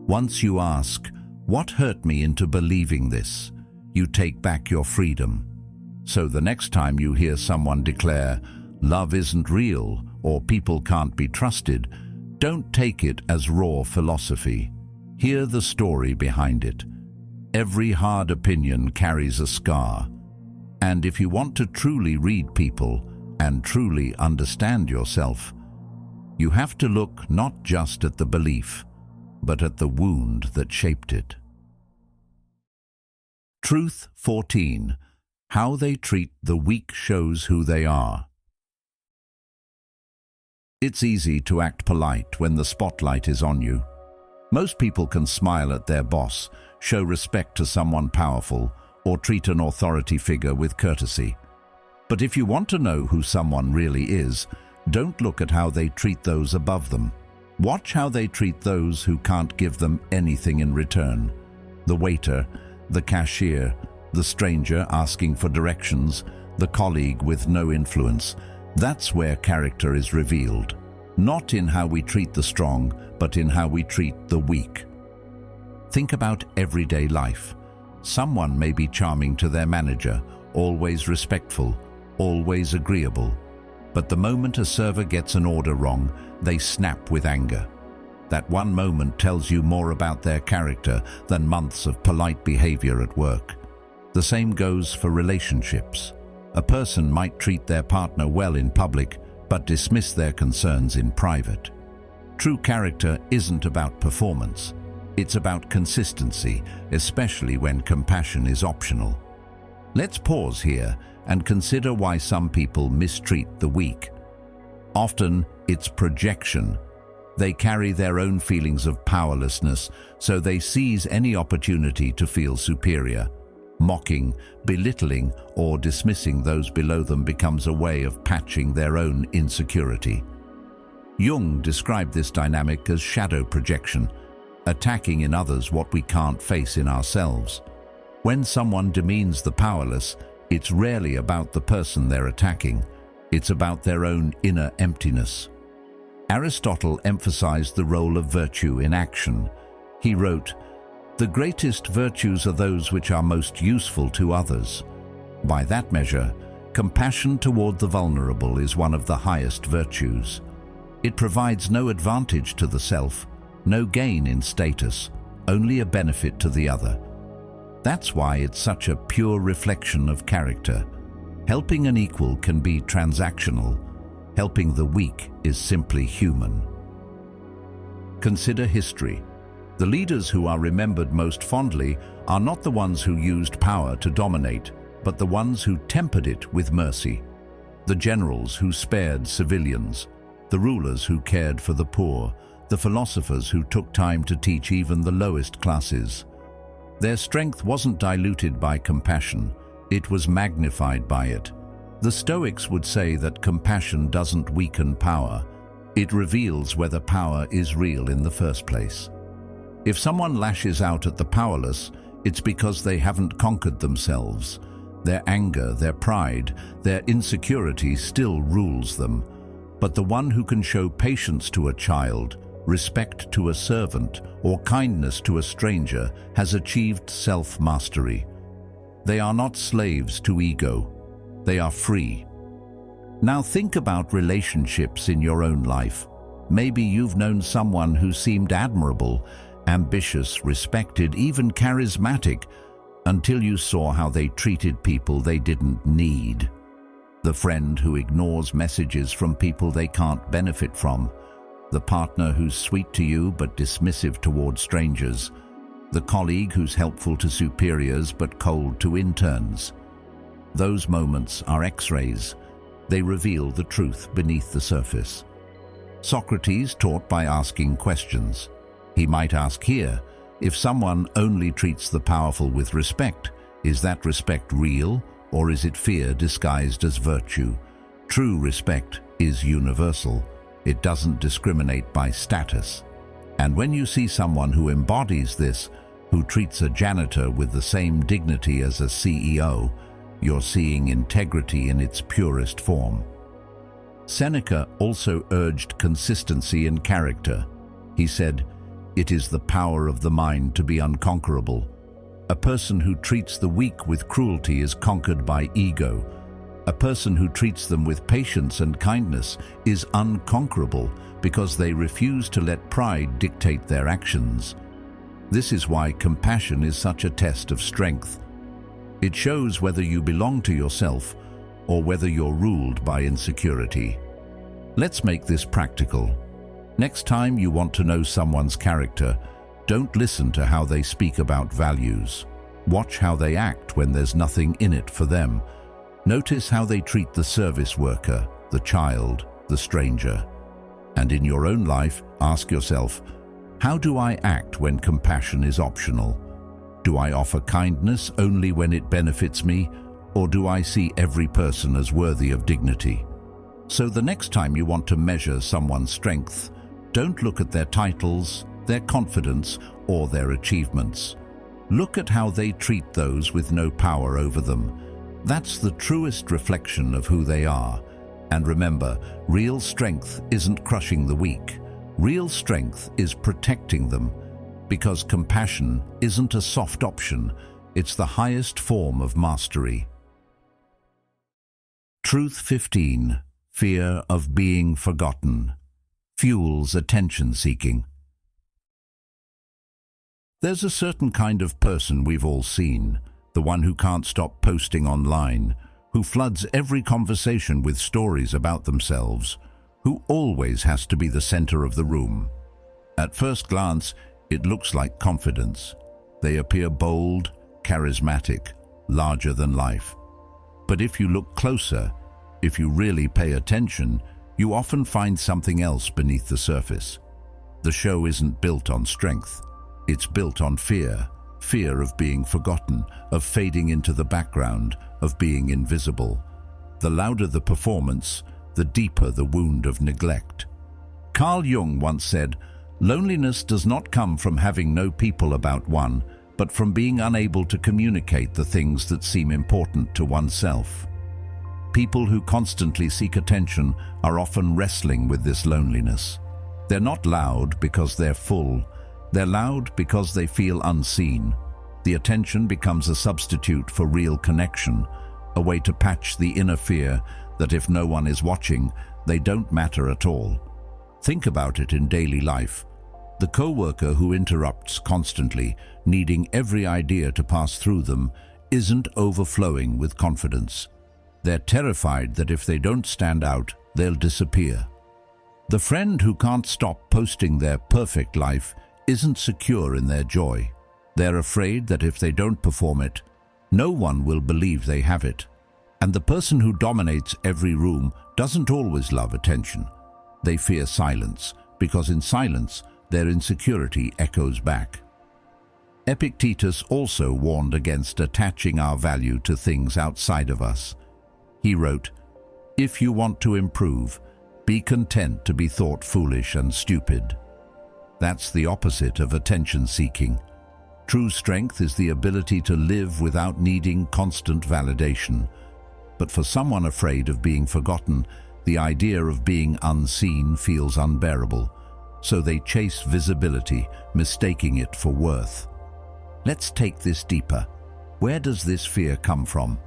once you ask, what hurt me into believing this, you take back your freedom. So the next time you hear someone declare, love isn't real or people can't be trusted, don't take it as raw philosophy. Hear the story behind it. Every hard opinion carries a scar. And if you want to truly read people and truly understand yourself, you have to look not just at the belief, but at the wound that shaped it. Truth 14. How they treat the weak shows who they are. It's easy to act polite when the spotlight is on you. Most people can smile at their boss, show respect to someone powerful, or treat an authority figure with courtesy. But if you want to know who someone really is, don't look at how they treat those above them. Watch how they treat those who can't give them anything in return. The waiter, the cashier, the stranger asking for directions, the colleague with no influence. That's where character is revealed. Not in how we treat the strong, but in how we treat the weak. Think about everyday life. Someone may be charming to their manager, always respectful, always agreeable. But the moment a server gets an order wrong, they snap with anger. That one moment tells you more about their character than months of polite behavior at work. The same goes for relationships. A person might treat their partner well in public, but dismiss their concerns in private. True character isn't about performance. It's about consistency, especially when compassion is optional. Let's pause here and consider why some people mistreat the weak. Often, it's projection. They carry their own feelings of powerlessness, so they seize any opportunity to feel superior. Mocking, belittling, or dismissing those below them becomes a way of patching their own insecurity. Jung described this dynamic as shadow projection, attacking in others what we can't face in ourselves. When someone demeans the powerless, it's rarely about the person they're attacking. It's about their own inner emptiness. Aristotle emphasized the role of virtue in action. He wrote, "The greatest virtues are those which are most useful to others. By that measure, compassion toward the vulnerable is one of the highest virtues." It provides no advantage to the self, no gain in status, only a benefit to the other. That's why it's such a pure reflection of character. Helping an equal can be transactional. Helping the weak is simply human. Consider history. The leaders who are remembered most fondly are not the ones who used power to dominate, but the ones who tempered it with mercy. The generals who spared civilians, the rulers who cared for the poor, the philosophers who took time to teach even the lowest classes. Their strength wasn't diluted by compassion, it was magnified by it. The Stoics would say that compassion doesn't weaken power, it reveals whether power is real in the first place. If someone lashes out at the powerless, it's because they haven't conquered themselves. Their anger, their pride, their insecurity still rules them. But the one who can show patience to a child, respect to a servant, or kindness to a stranger has achieved self-mastery. They are not slaves to ego. They are free. Now think about relationships in your own life. Maybe you've known someone who seemed admirable, ambitious, respected, even charismatic, until you saw how they treated people they didn't need. The friend who ignores messages from people they can't benefit from. The partner who's sweet to you but dismissive toward strangers. The colleague who's helpful to superiors but cold to interns. Those moments are X-rays. They reveal the truth beneath the surface. Socrates taught by asking questions. He might ask here, if someone only treats the powerful with respect, is that respect real, or is it fear disguised as virtue? True respect is universal. It doesn't discriminate by status. And when you see someone who embodies this, who treats a janitor with the same dignity as a CEO, you're seeing integrity in its purest form. Seneca also urged consistency in character. He said, "It is the power of the mind to be unconquerable. A person who treats the weak with cruelty is conquered by ego. A person who treats them with patience and kindness is unconquerable because they refuse to let pride dictate their actions." This is why compassion is such a test of strength. It shows whether you belong to yourself or whether you're ruled by insecurity. Let's make this practical. Next time you want to know someone's character, don't listen to how they speak about values. Watch how they act when there's nothing in it for them. Notice how they treat the service worker, the child, the stranger. And in your own life, ask yourself, how do I act when compassion is optional? Do I offer kindness only when it benefits me, or do I see every person as worthy of dignity? So the next time you want to measure someone's strength, don't look at their titles, their confidence, or their achievements. Look at how they treat those with no power over them. That's the truest reflection of who they are. And remember, real strength isn't crushing the weak. Real strength is protecting them, because compassion isn't a soft option, it's the highest form of mastery. Truth 15. Fear of being forgotten fuels attention-seeking. There's a certain kind of person we've all seen, the one who can't stop posting online, who floods every conversation with stories about themselves, who always has to be the center of the room. At first glance, it looks like confidence. They appear bold, charismatic, larger than life. But if you look closer, if you really pay attention, you often find something else beneath the surface. The show isn't built on strength. It's built on fear. Fear of being forgotten, of fading into the background, of being invisible. The louder the performance, the deeper the wound of neglect. Carl Jung once said, "Loneliness does not come from having no people about one, but from being unable to communicate the things that seem important to oneself." People who constantly seek attention are often wrestling with this loneliness. They're not loud because they're full. They're loud because they feel unseen. The attention becomes a substitute for real connection, a way to patch the inner fear that if no one is watching, they don't matter at all. Think about it in daily life. The co-worker who interrupts constantly, needing every idea to pass through them, isn't overflowing with confidence. They're terrified that if they don't stand out, they'll disappear. The friend who can't stop posting their perfect life isn't secure in their joy. They're afraid that if they don't perform it, no one will believe they have it. And the person who dominates every room doesn't always love attention. They fear silence, because in silence, their insecurity echoes back. Epictetus also warned against attaching our value to things outside of us. He wrote, "If you want to improve, be content to be thought foolish and stupid." That's the opposite of attention-seeking. True strength is the ability to live without needing constant validation. But for someone afraid of being forgotten, the idea of being unseen feels unbearable, so they chase visibility, mistaking it for worth. Let's take this deeper. Where does this fear come from?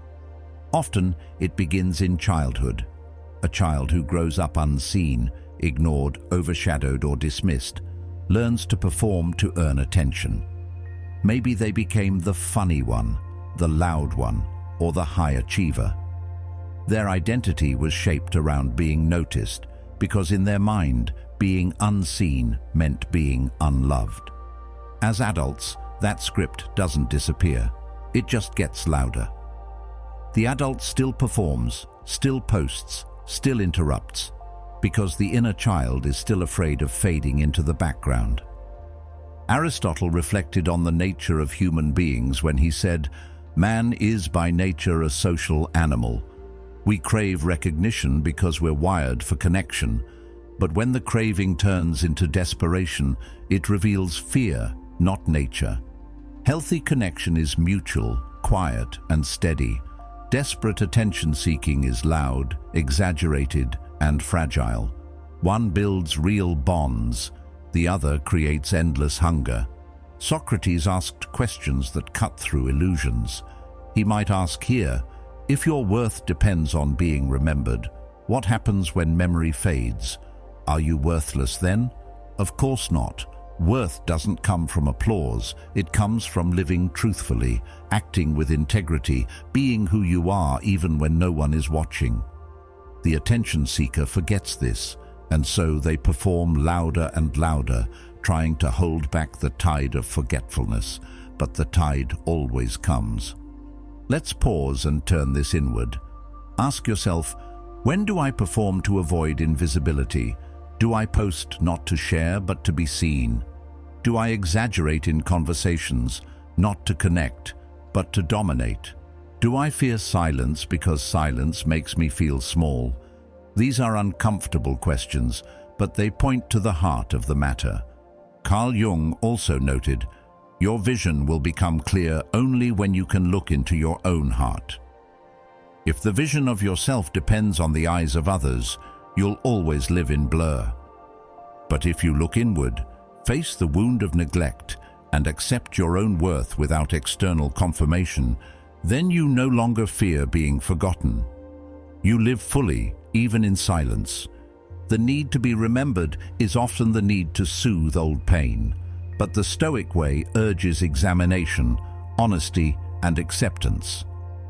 Often, it begins in childhood. A child who grows up unseen, ignored, overshadowed, or dismissed, learns to perform to earn attention. Maybe they became the funny one, the loud one, or the high achiever. Their identity was shaped around being noticed, because in their mind, being unseen meant being unloved. As adults, that script doesn't disappear. It just gets louder. The adult still performs, still posts, still interrupts, because the inner child is still afraid of fading into the background. Aristotle reflected on the nature of human beings when he said, "Man is by nature a social animal. We crave recognition because we're wired for connection, but when the craving turns into desperation, it reveals fear, not nature. Healthy connection is mutual, quiet, and steady. Desperate attention-seeking is loud, exaggerated, and fragile. One builds real bonds, the other creates endless hunger." Socrates asked questions that cut through illusions. He might ask here, "If your worth depends on being remembered, what happens when memory fades? Are you worthless then?" Of course not. Worth doesn't come from applause. It comes from living truthfully, acting with integrity, being who you are even when no one is watching. The attention seeker forgets this, and so they perform louder and louder, trying to hold back the tide of forgetfulness, but the tide always comes. Let's pause and turn this inward. Ask yourself, when do I perform to avoid invisibility? Do I post not to share but to be seen? Do I exaggerate in conversations, not to connect, but to dominate? Do I fear silence because silence makes me feel small? These are uncomfortable questions, but they point to the heart of the matter. Carl Jung also noted, "Your vision will become clear only when you can look into your own heart." If the vision of yourself depends on the eyes of others, you'll always live in blur. But if you look inward, face the wound of neglect, and accept your own worth without external confirmation, then you no longer fear being forgotten. You live fully, even in silence. The need to be remembered is often the need to soothe old pain, but the Stoic way urges examination, honesty, and acceptance.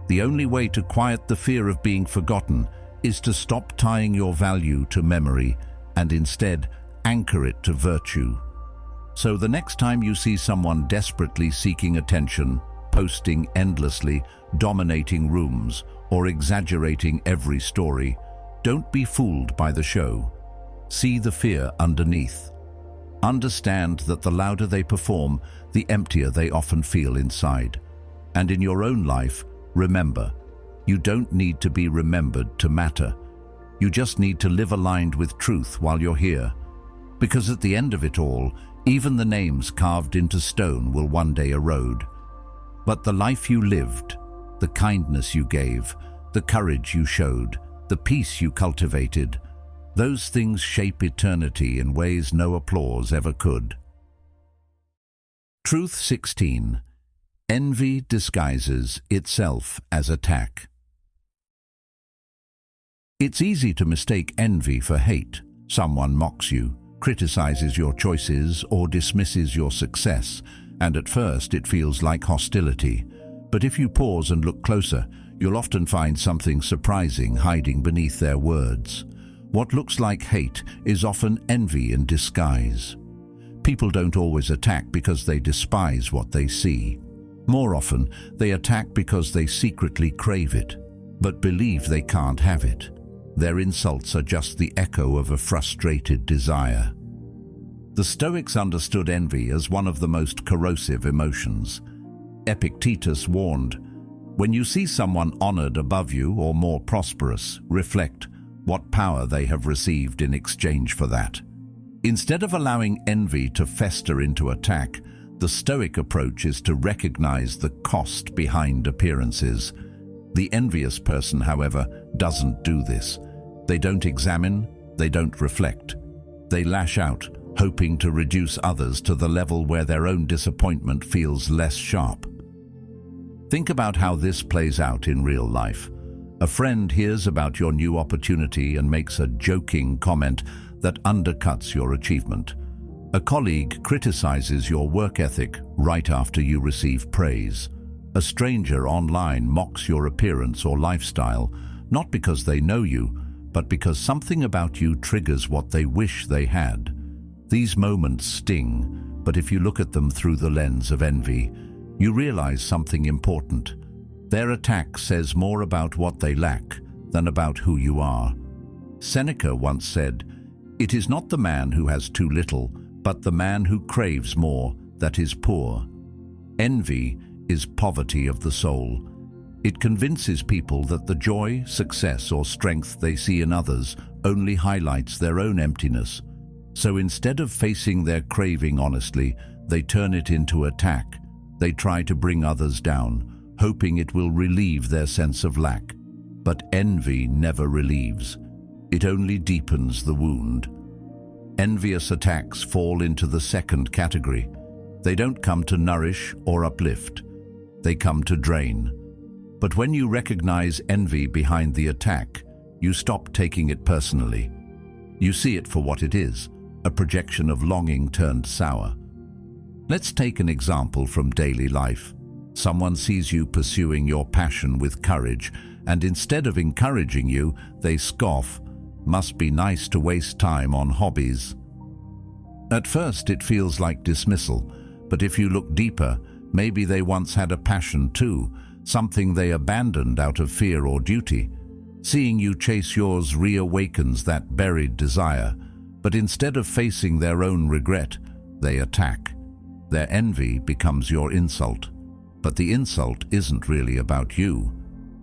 The only way to quiet the fear of being forgotten is to stop tying your value to memory and instead anchor it to virtue. So the next time you see someone desperately seeking attention, posting endlessly, dominating rooms, or exaggerating every story, don't be fooled by the show. See the fear underneath. Understand that the louder they perform, the emptier they often feel inside. And in your own life, remember, you don't need to be remembered to matter. You just need to live aligned with truth while you're here. Because at the end of it all, even the names carved into stone will one day erode. But the life you lived, the kindness you gave, the courage you showed, the peace you cultivated, those things shape eternity in ways no applause ever could. Truth 16. Envy disguises itself as attack. It's easy to mistake envy for hate. Someone mocks you, criticizes your choices, or dismisses your success, and at first it feels like hostility. But if you pause and look closer, you'll often find something surprising hiding beneath their words. What looks like hate is often envy in disguise. People don't always attack because they despise what they see. More often, they attack because they secretly crave it, but believe they can't have it. Their insults are just the echo of a frustrated desire. The Stoics understood envy as one of the most corrosive emotions. Epictetus warned, "When you see someone honored above you or more prosperous, reflect what power they have received in exchange for that." Instead of allowing envy to fester into attack, the Stoic approach is to recognize the cost behind appearances. The envious person, however, doesn't do this. They don't examine, they don't reflect. They lash out, hoping to reduce others to the level where their own disappointment feels less sharp. Think about how this plays out in real life. A friend hears about your new opportunity and makes a joking comment that undercuts your achievement. A colleague criticizes your work ethic right after you receive praise. A stranger online mocks your appearance or lifestyle, not because they know you, but because something about you triggers what they wish they had. These moments sting, but if you look at them through the lens of envy, you realize something important. Their attack says more about what they lack than about who you are. Seneca once said, "It is not the man who has too little, but the man who craves more that is poor." Envy is poverty of the soul. It convinces people that the joy, success, or strength they see in others only highlights their own emptiness. So instead of facing their craving honestly, they turn it into attack. They try to bring others down, hoping it will relieve their sense of lack. But envy never relieves. It only deepens the wound. Envious attacks fall into the second category. They don't come to nourish or uplift. They come to drain. But when you recognize envy behind the attack, you stop taking it personally. You see it for what it is, a projection of longing turned sour. Let's take an example from daily life. Someone sees you pursuing your passion with courage, and instead of encouraging you, they scoff, "Must be nice to waste time on hobbies." At first it feels like dismissal, but if you look deeper, maybe they once had a passion too, something they abandoned out of fear or duty. Seeing you chase yours reawakens that buried desire, but instead of facing their own regret, they attack. Their envy becomes your insult. But the insult isn't really about you,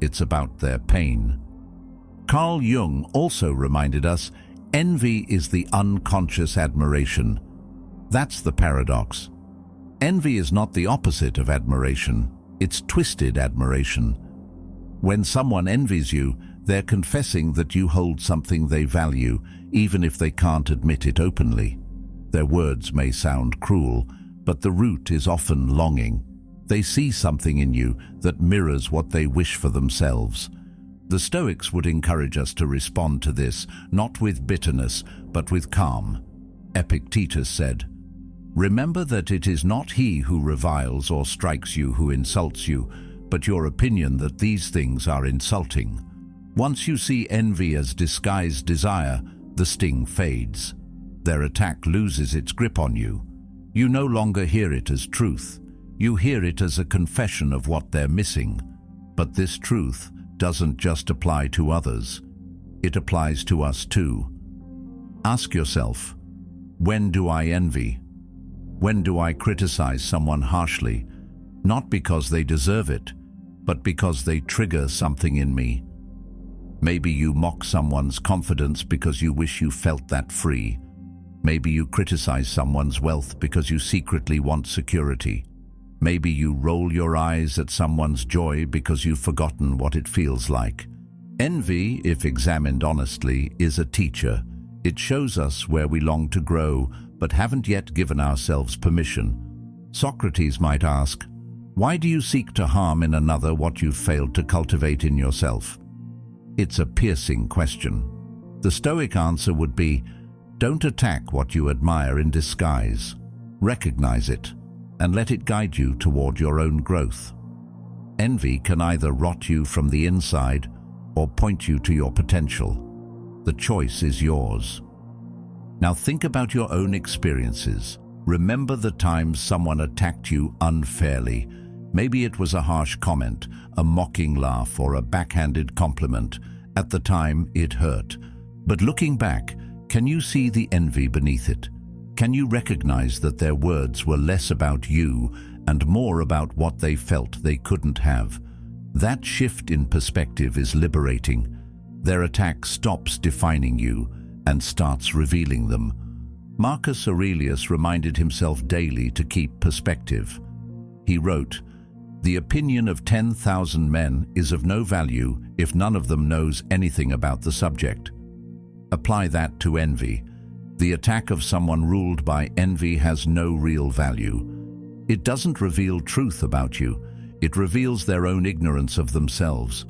it's about their pain. Carl Jung also reminded us, envy is the unconscious admiration. That's the paradox. Envy is not the opposite of admiration, it's twisted admiration. When someone envies you, they're confessing that you hold something they value, even if they can't admit it openly. Their words may sound cruel, but the root is often longing. They see something in you that mirrors what they wish for themselves. The Stoics would encourage us to respond to this, not with bitterness, but with calm. Epictetus said, "Remember that it is not he who reviles or strikes you who insults you, but your opinion that these things are insulting." Once you see envy as disguised desire, the sting fades. Their attack loses its grip on you. You no longer hear it as truth. You hear it as a confession of what they're missing. But this truth doesn't just apply to others. It applies to us too. Ask yourself, when do I envy? When do I criticize someone harshly? Not because they deserve it, but because they trigger something in me. Maybe you mock someone's confidence because you wish you felt that free. Maybe you criticize someone's wealth because you secretly want security. Maybe you roll your eyes at someone's joy because you've forgotten what it feels like. Envy, if examined honestly, is a teacher. It shows us where we long to grow, but haven't yet given ourselves permission. Socrates might ask, "Why do you seek to harm in another what you've failed to cultivate in yourself?" It's a piercing question. The Stoic answer would be, Don't attack what you admire in disguise. Recognize it and let it guide you toward your own growth. Envy can either rot you from the inside or point you to your potential. The choice is yours. Now think about your own experiences. Remember the times someone attacked you unfairly. Maybe it was a harsh comment, a mocking laugh, or a backhanded compliment. At the time, it hurt. But looking back, can you see the envy beneath it? Can you recognize that their words were less about you and more about what they felt they couldn't have? That shift in perspective is liberating. Their attack stops defining you and starts revealing them. Marcus Aurelius reminded himself daily to keep perspective. He wrote, "The opinion of 10,000 men is of no value if none of them knows anything about the subject." Apply that to envy. The attack of someone ruled by envy has no real value. It doesn't reveal truth about you. It reveals their own ignorance of themselves.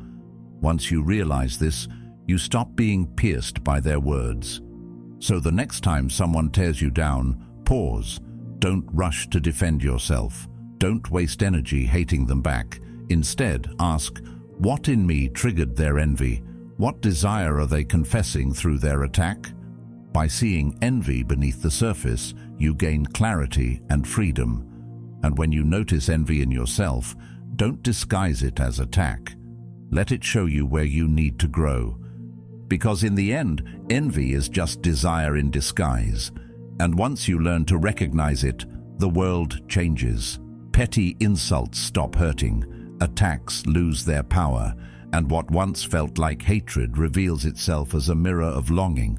Once you realize this, you stop being pierced by their words. So the next time someone tears you down, pause. Don't rush to defend yourself. Don't waste energy hating them back. Instead, ask, what in me triggered their envy? What desire are they confessing through their attack? By seeing envy beneath the surface, you gain clarity and freedom. And when you notice envy in yourself, don't disguise it as attack. Let it show you where you need to grow. Because in the end, envy is just desire in disguise. And once you learn to recognize it, the world changes. Petty insults stop hurting, attacks lose their power, and what once felt like hatred reveals itself as a mirror of longing,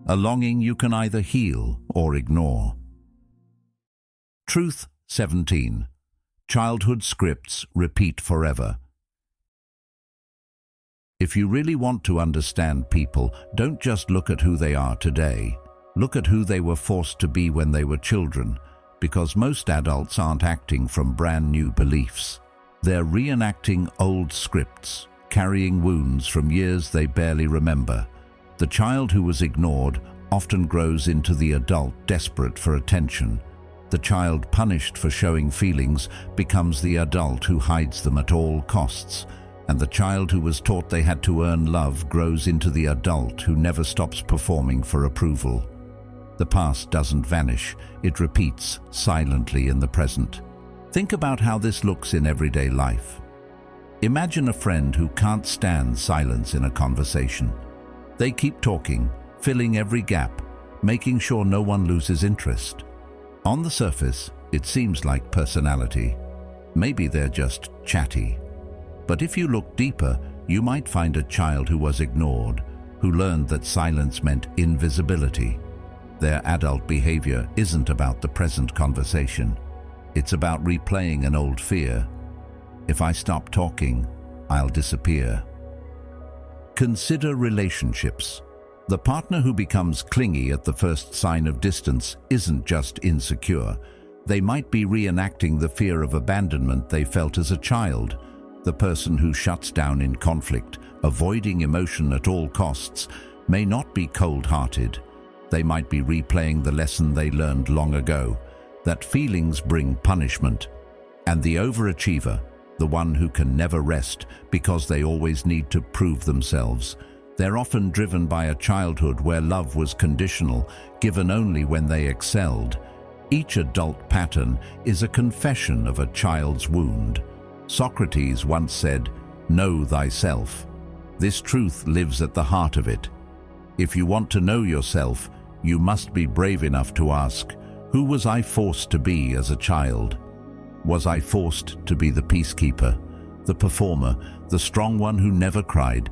a longing you can either heal or ignore. Truth 17. Childhood scripts repeat forever. If you really want to understand people, don't just look at who they are today. Look at who they were forced to be when they were children, because most adults aren't acting from brand new beliefs. They're reenacting old scripts, carrying wounds from years they barely remember. The child who was ignored often grows into the adult desperate for attention. The child punished for showing feelings becomes the adult who hides them at all costs. And the child who was taught they had to earn love grows into the adult who never stops performing for approval. The past doesn't vanish, it repeats silently in the present. Think about how this looks in everyday life. Imagine a friend who can't stand silence in a conversation. They keep talking, filling every gap, making sure no one loses interest. On the surface, it seems like personality. Maybe they're just chatty. But if you look deeper, you might find a child who was ignored, who learned that silence meant invisibility. Their adult behavior isn't about the present conversation. It's about replaying an old fear. If I stop talking, I'll disappear. Consider relationships. The partner who becomes clingy at the first sign of distance isn't just insecure. They might be reenacting the fear of abandonment they felt as a child. The person who shuts down in conflict, avoiding emotion at all costs, may not be cold-hearted. They might be replaying the lesson they learned long ago, that feelings bring punishment. And the overachiever, the one who can never rest because they always need to prove themselves, they're often driven by a childhood where love was conditional, given only when they excelled. Each adult pattern is a confession of a child's wound. Socrates once said, "Know thyself." This truth lives at the heart of it. If you want to know yourself, you must be brave enough to ask, who was I forced to be as a child? Was I forced to be the peacekeeper, the performer, the strong one who never cried?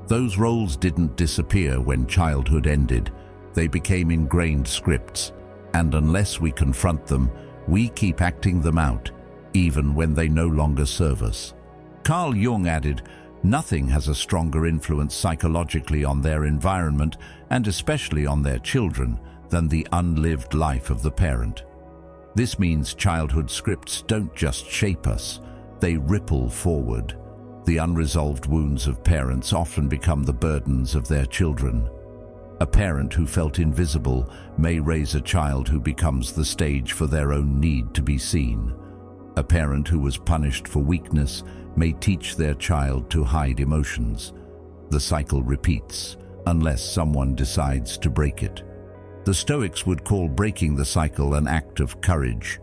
Those roles didn't disappear when childhood ended. They became ingrained scripts, and unless we confront them, we keep acting them out, even when they no longer serve us. Carl Jung added, "Nothing has a stronger influence psychologically on their environment, and especially on their children, than the unlived life of the parent." This means childhood scripts don't just shape us, they ripple forward. The unresolved wounds of parents often become the burdens of their children. A parent who felt invisible may raise a child who becomes the stage for their own need to be seen. A parent who was punished for weakness may teach their child to hide emotions. The cycle repeats unless someone decides to break it. The Stoics would call breaking the cycle an act of courage.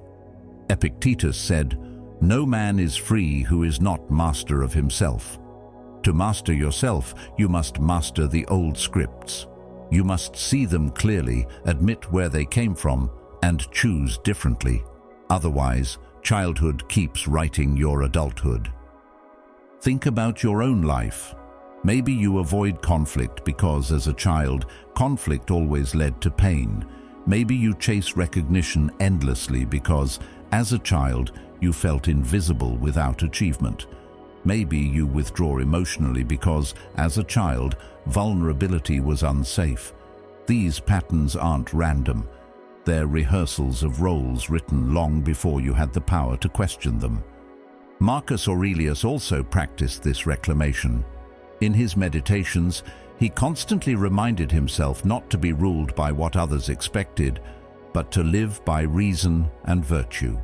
Epictetus said, "No man is free who is not master of himself." To master yourself, you must master the old scripts. You must see them clearly, admit where they came from, and choose differently. Otherwise, childhood keeps writing your adulthood. Think about your own life. Maybe you avoid conflict because, as a child, conflict always led to pain. Maybe you chase recognition endlessly because, as a child, you felt invisible without achievement. Maybe you withdraw emotionally because, as a child, vulnerability was unsafe. These patterns aren't random. They're rehearsals of roles written long before you had the power to question them. Marcus Aurelius also practiced this reclamation. In his meditations, he constantly reminded himself not to be ruled by what others expected, but to live by reason and virtue.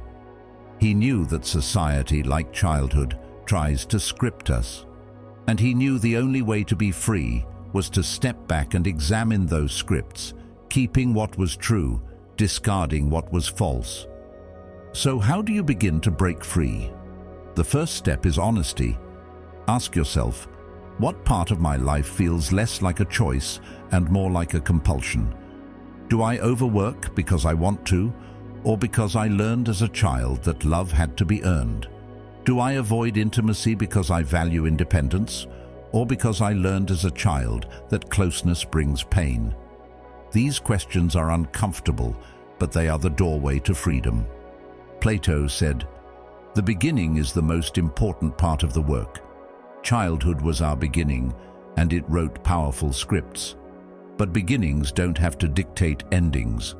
He knew that society, like childhood, tries to script us. And he knew the only way to be free was to step back and examine those scripts, keeping what was true, discarding what was false. So how do you begin to break free? The first step is honesty. Ask yourself, what part of my life feels less like a choice and more like a compulsion? Do I overwork because I want to, or because I learned as a child that love had to be earned? Do I avoid intimacy because I value independence, or because I learned as a child that closeness brings pain? These questions are uncomfortable, but they are the doorway to freedom. Plato said, "The beginning is the most important part of the work." Childhood was our beginning, and it wrote powerful scripts. But beginnings don't have to dictate endings.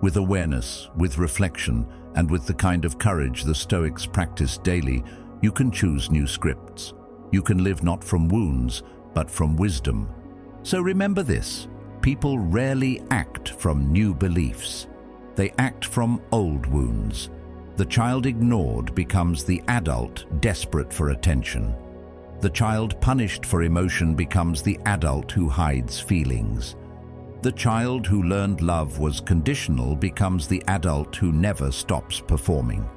With awareness, with reflection, and with the kind of courage the Stoics practice daily, you can choose new scripts. You can live not from wounds, but from wisdom. So remember this, people rarely act from new beliefs. They act from old wounds. The child ignored becomes the adult desperate for attention. The child punished for emotion becomes the adult who hides feelings. The child who learned love was conditional becomes the adult who never stops performing.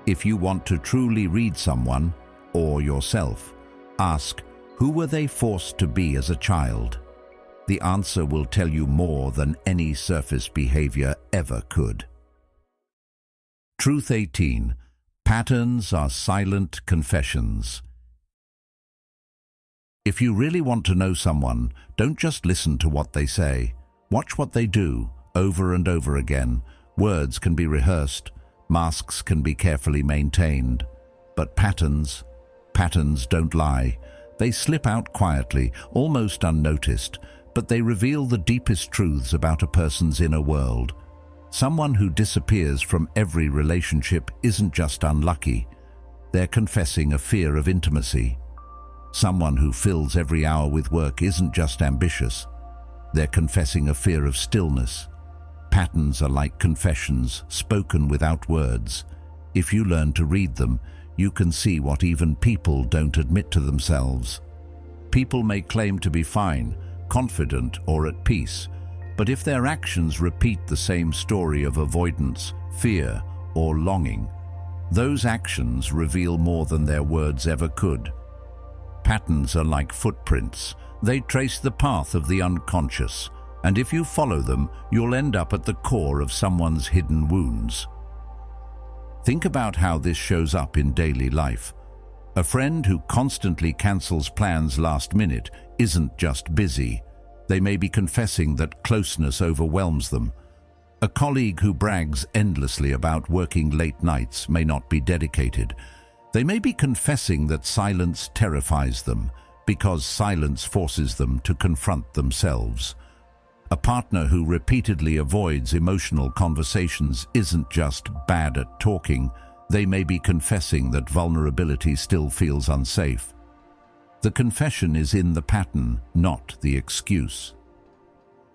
If you want to truly read someone, or yourself, ask, who were they forced to be as a child? The answer will tell you more than any surface behavior ever could. Truth 18. Patterns are silent confessions. If you really want to know someone, don't just listen to what they say. Watch what they do, over and over again. Words can be rehearsed, masks can be carefully maintained. But patterns don't lie. They slip out quietly, almost unnoticed, but they reveal the deepest truths about a person's inner world. Someone who disappears from every relationship isn't just unlucky. They're confessing a fear of intimacy. Someone who fills every hour with work isn't just ambitious. They're confessing a fear of stillness. Patterns are like confessions, spoken without words. If you learn to read them, you can see what even people don't admit to themselves. People may claim to be fine, confident, or at peace, but if their actions repeat the same story of avoidance, fear, or longing, those actions reveal more than their words ever could. Patterns are like footprints. They trace the path of the unconscious, and if you follow them, you'll end up at the core of someone's hidden wounds. Think about how this shows up in daily life. A friend who constantly cancels plans last minute isn't just busy. They may be confessing that closeness overwhelms them. A colleague who brags endlessly about working late nights may not be dedicated. They may be confessing that silence terrifies them, because silence forces them to confront themselves. A partner who repeatedly avoids emotional conversations isn't just bad at talking. They may be confessing that vulnerability still feels unsafe. The confession is in the pattern, not the excuse.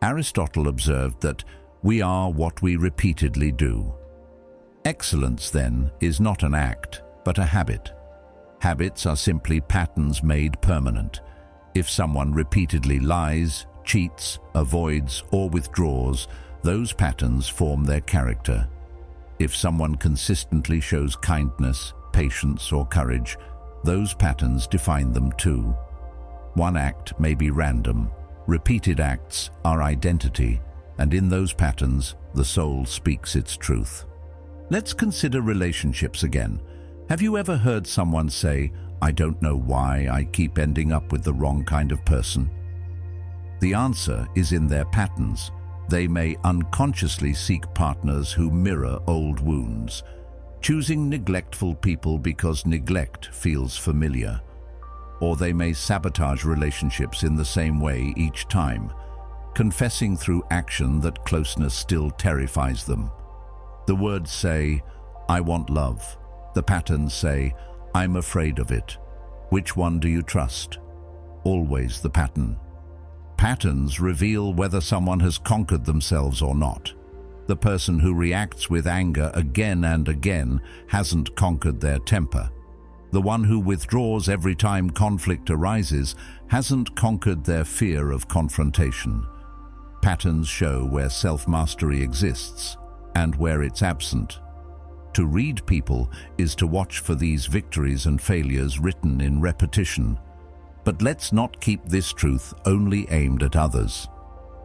Aristotle observed that we are what we repeatedly do. Excellence, then, is not an act, but a habit. Habits are simply patterns made permanent. If someone repeatedly lies, cheats, avoids, or withdraws, those patterns form their character. If someone consistently shows kindness, patience, or courage, those patterns define them too. One act may be random. Repeated acts are identity, and in those patterns, the soul speaks its truth. Let's consider relationships again. Have you ever heard someone say, "I don't know why I keep ending up with the wrong kind of person"? The answer is in their patterns. They may unconsciously seek partners who mirror old wounds, choosing neglectful people because neglect feels familiar. Or they may sabotage relationships in the same way each time, confessing through action that closeness still terrifies them. The words say, "I want love." The patterns say, "I'm afraid of it." Which one do you trust? Always the pattern. Patterns reveal whether someone has conquered themselves or not. The person who reacts with anger again and again hasn't conquered their temper. The one who withdraws every time conflict arises hasn't conquered their fear of confrontation. Patterns show where self-mastery exists and where it's absent. To read people is to watch for these victories and failures written in repetition. But let's not keep this truth only aimed at others.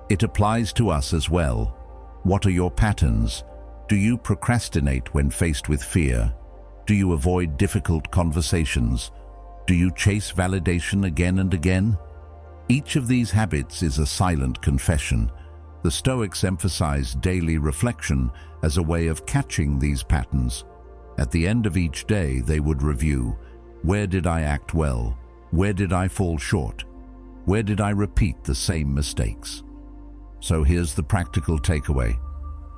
It applies to us as well. What are your patterns? Do you procrastinate when faced with fear? Do you avoid difficult conversations? Do you chase validation again and again? Each of these habits is a silent confession. The Stoics emphasized daily reflection as a way of catching these patterns. At the end of each day, they would review, where did I act well? Where did I fall short? Where did I repeat the same mistakes? So here's the practical takeaway.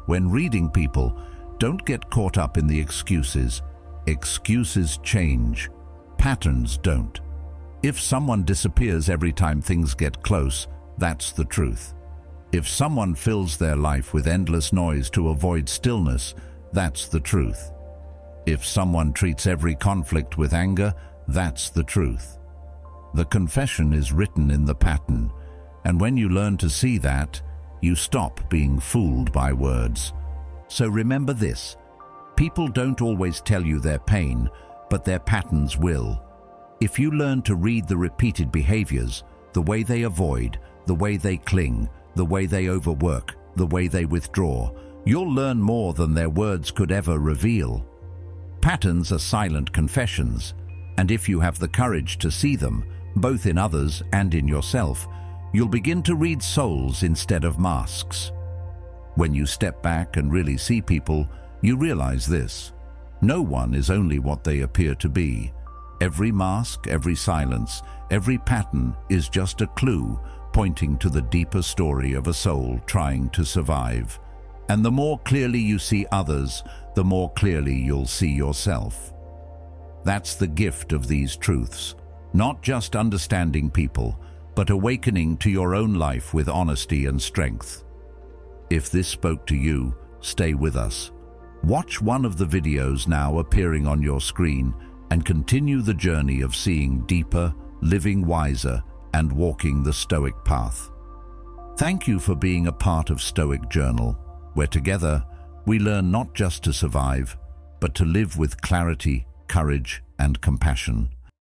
When reading people, don't get caught up in the excuses. Excuses change. Patterns don't. If someone disappears every time things get close, that's the truth. If someone fills their life with endless noise to avoid stillness, that's the truth. If someone treats every conflict with anger, that's the truth. The confession is written in the pattern, and when you learn to see that, you stop being fooled by words. So remember this: people don't always tell you their pain, but their patterns will. If you learn to read the repeated behaviors, the way they avoid, the way they cling, the way they overwork, the way they withdraw, you'll learn more than their words could ever reveal. Patterns are silent confessions, and if you have the courage to see them, both in others and in yourself, you'll begin to read souls instead of masks. When you step back and really see people, you realize this: no one is only what they appear to be. Every mask, every silence, every pattern is just a clue pointing to the deeper story of a soul trying to survive. And the more clearly you see others, the more clearly you'll see yourself. That's the gift of these truths. Not just understanding people, but awakening to your own life with honesty and strength. If this spoke to you, stay with us. Watch one of the videos now appearing on your screen and continue the journey of seeing deeper, living wiser, and walking the Stoic path. Thank you for being a part of Stoic Journal, where together we learn not just to survive, but to live with clarity, courage, and compassion.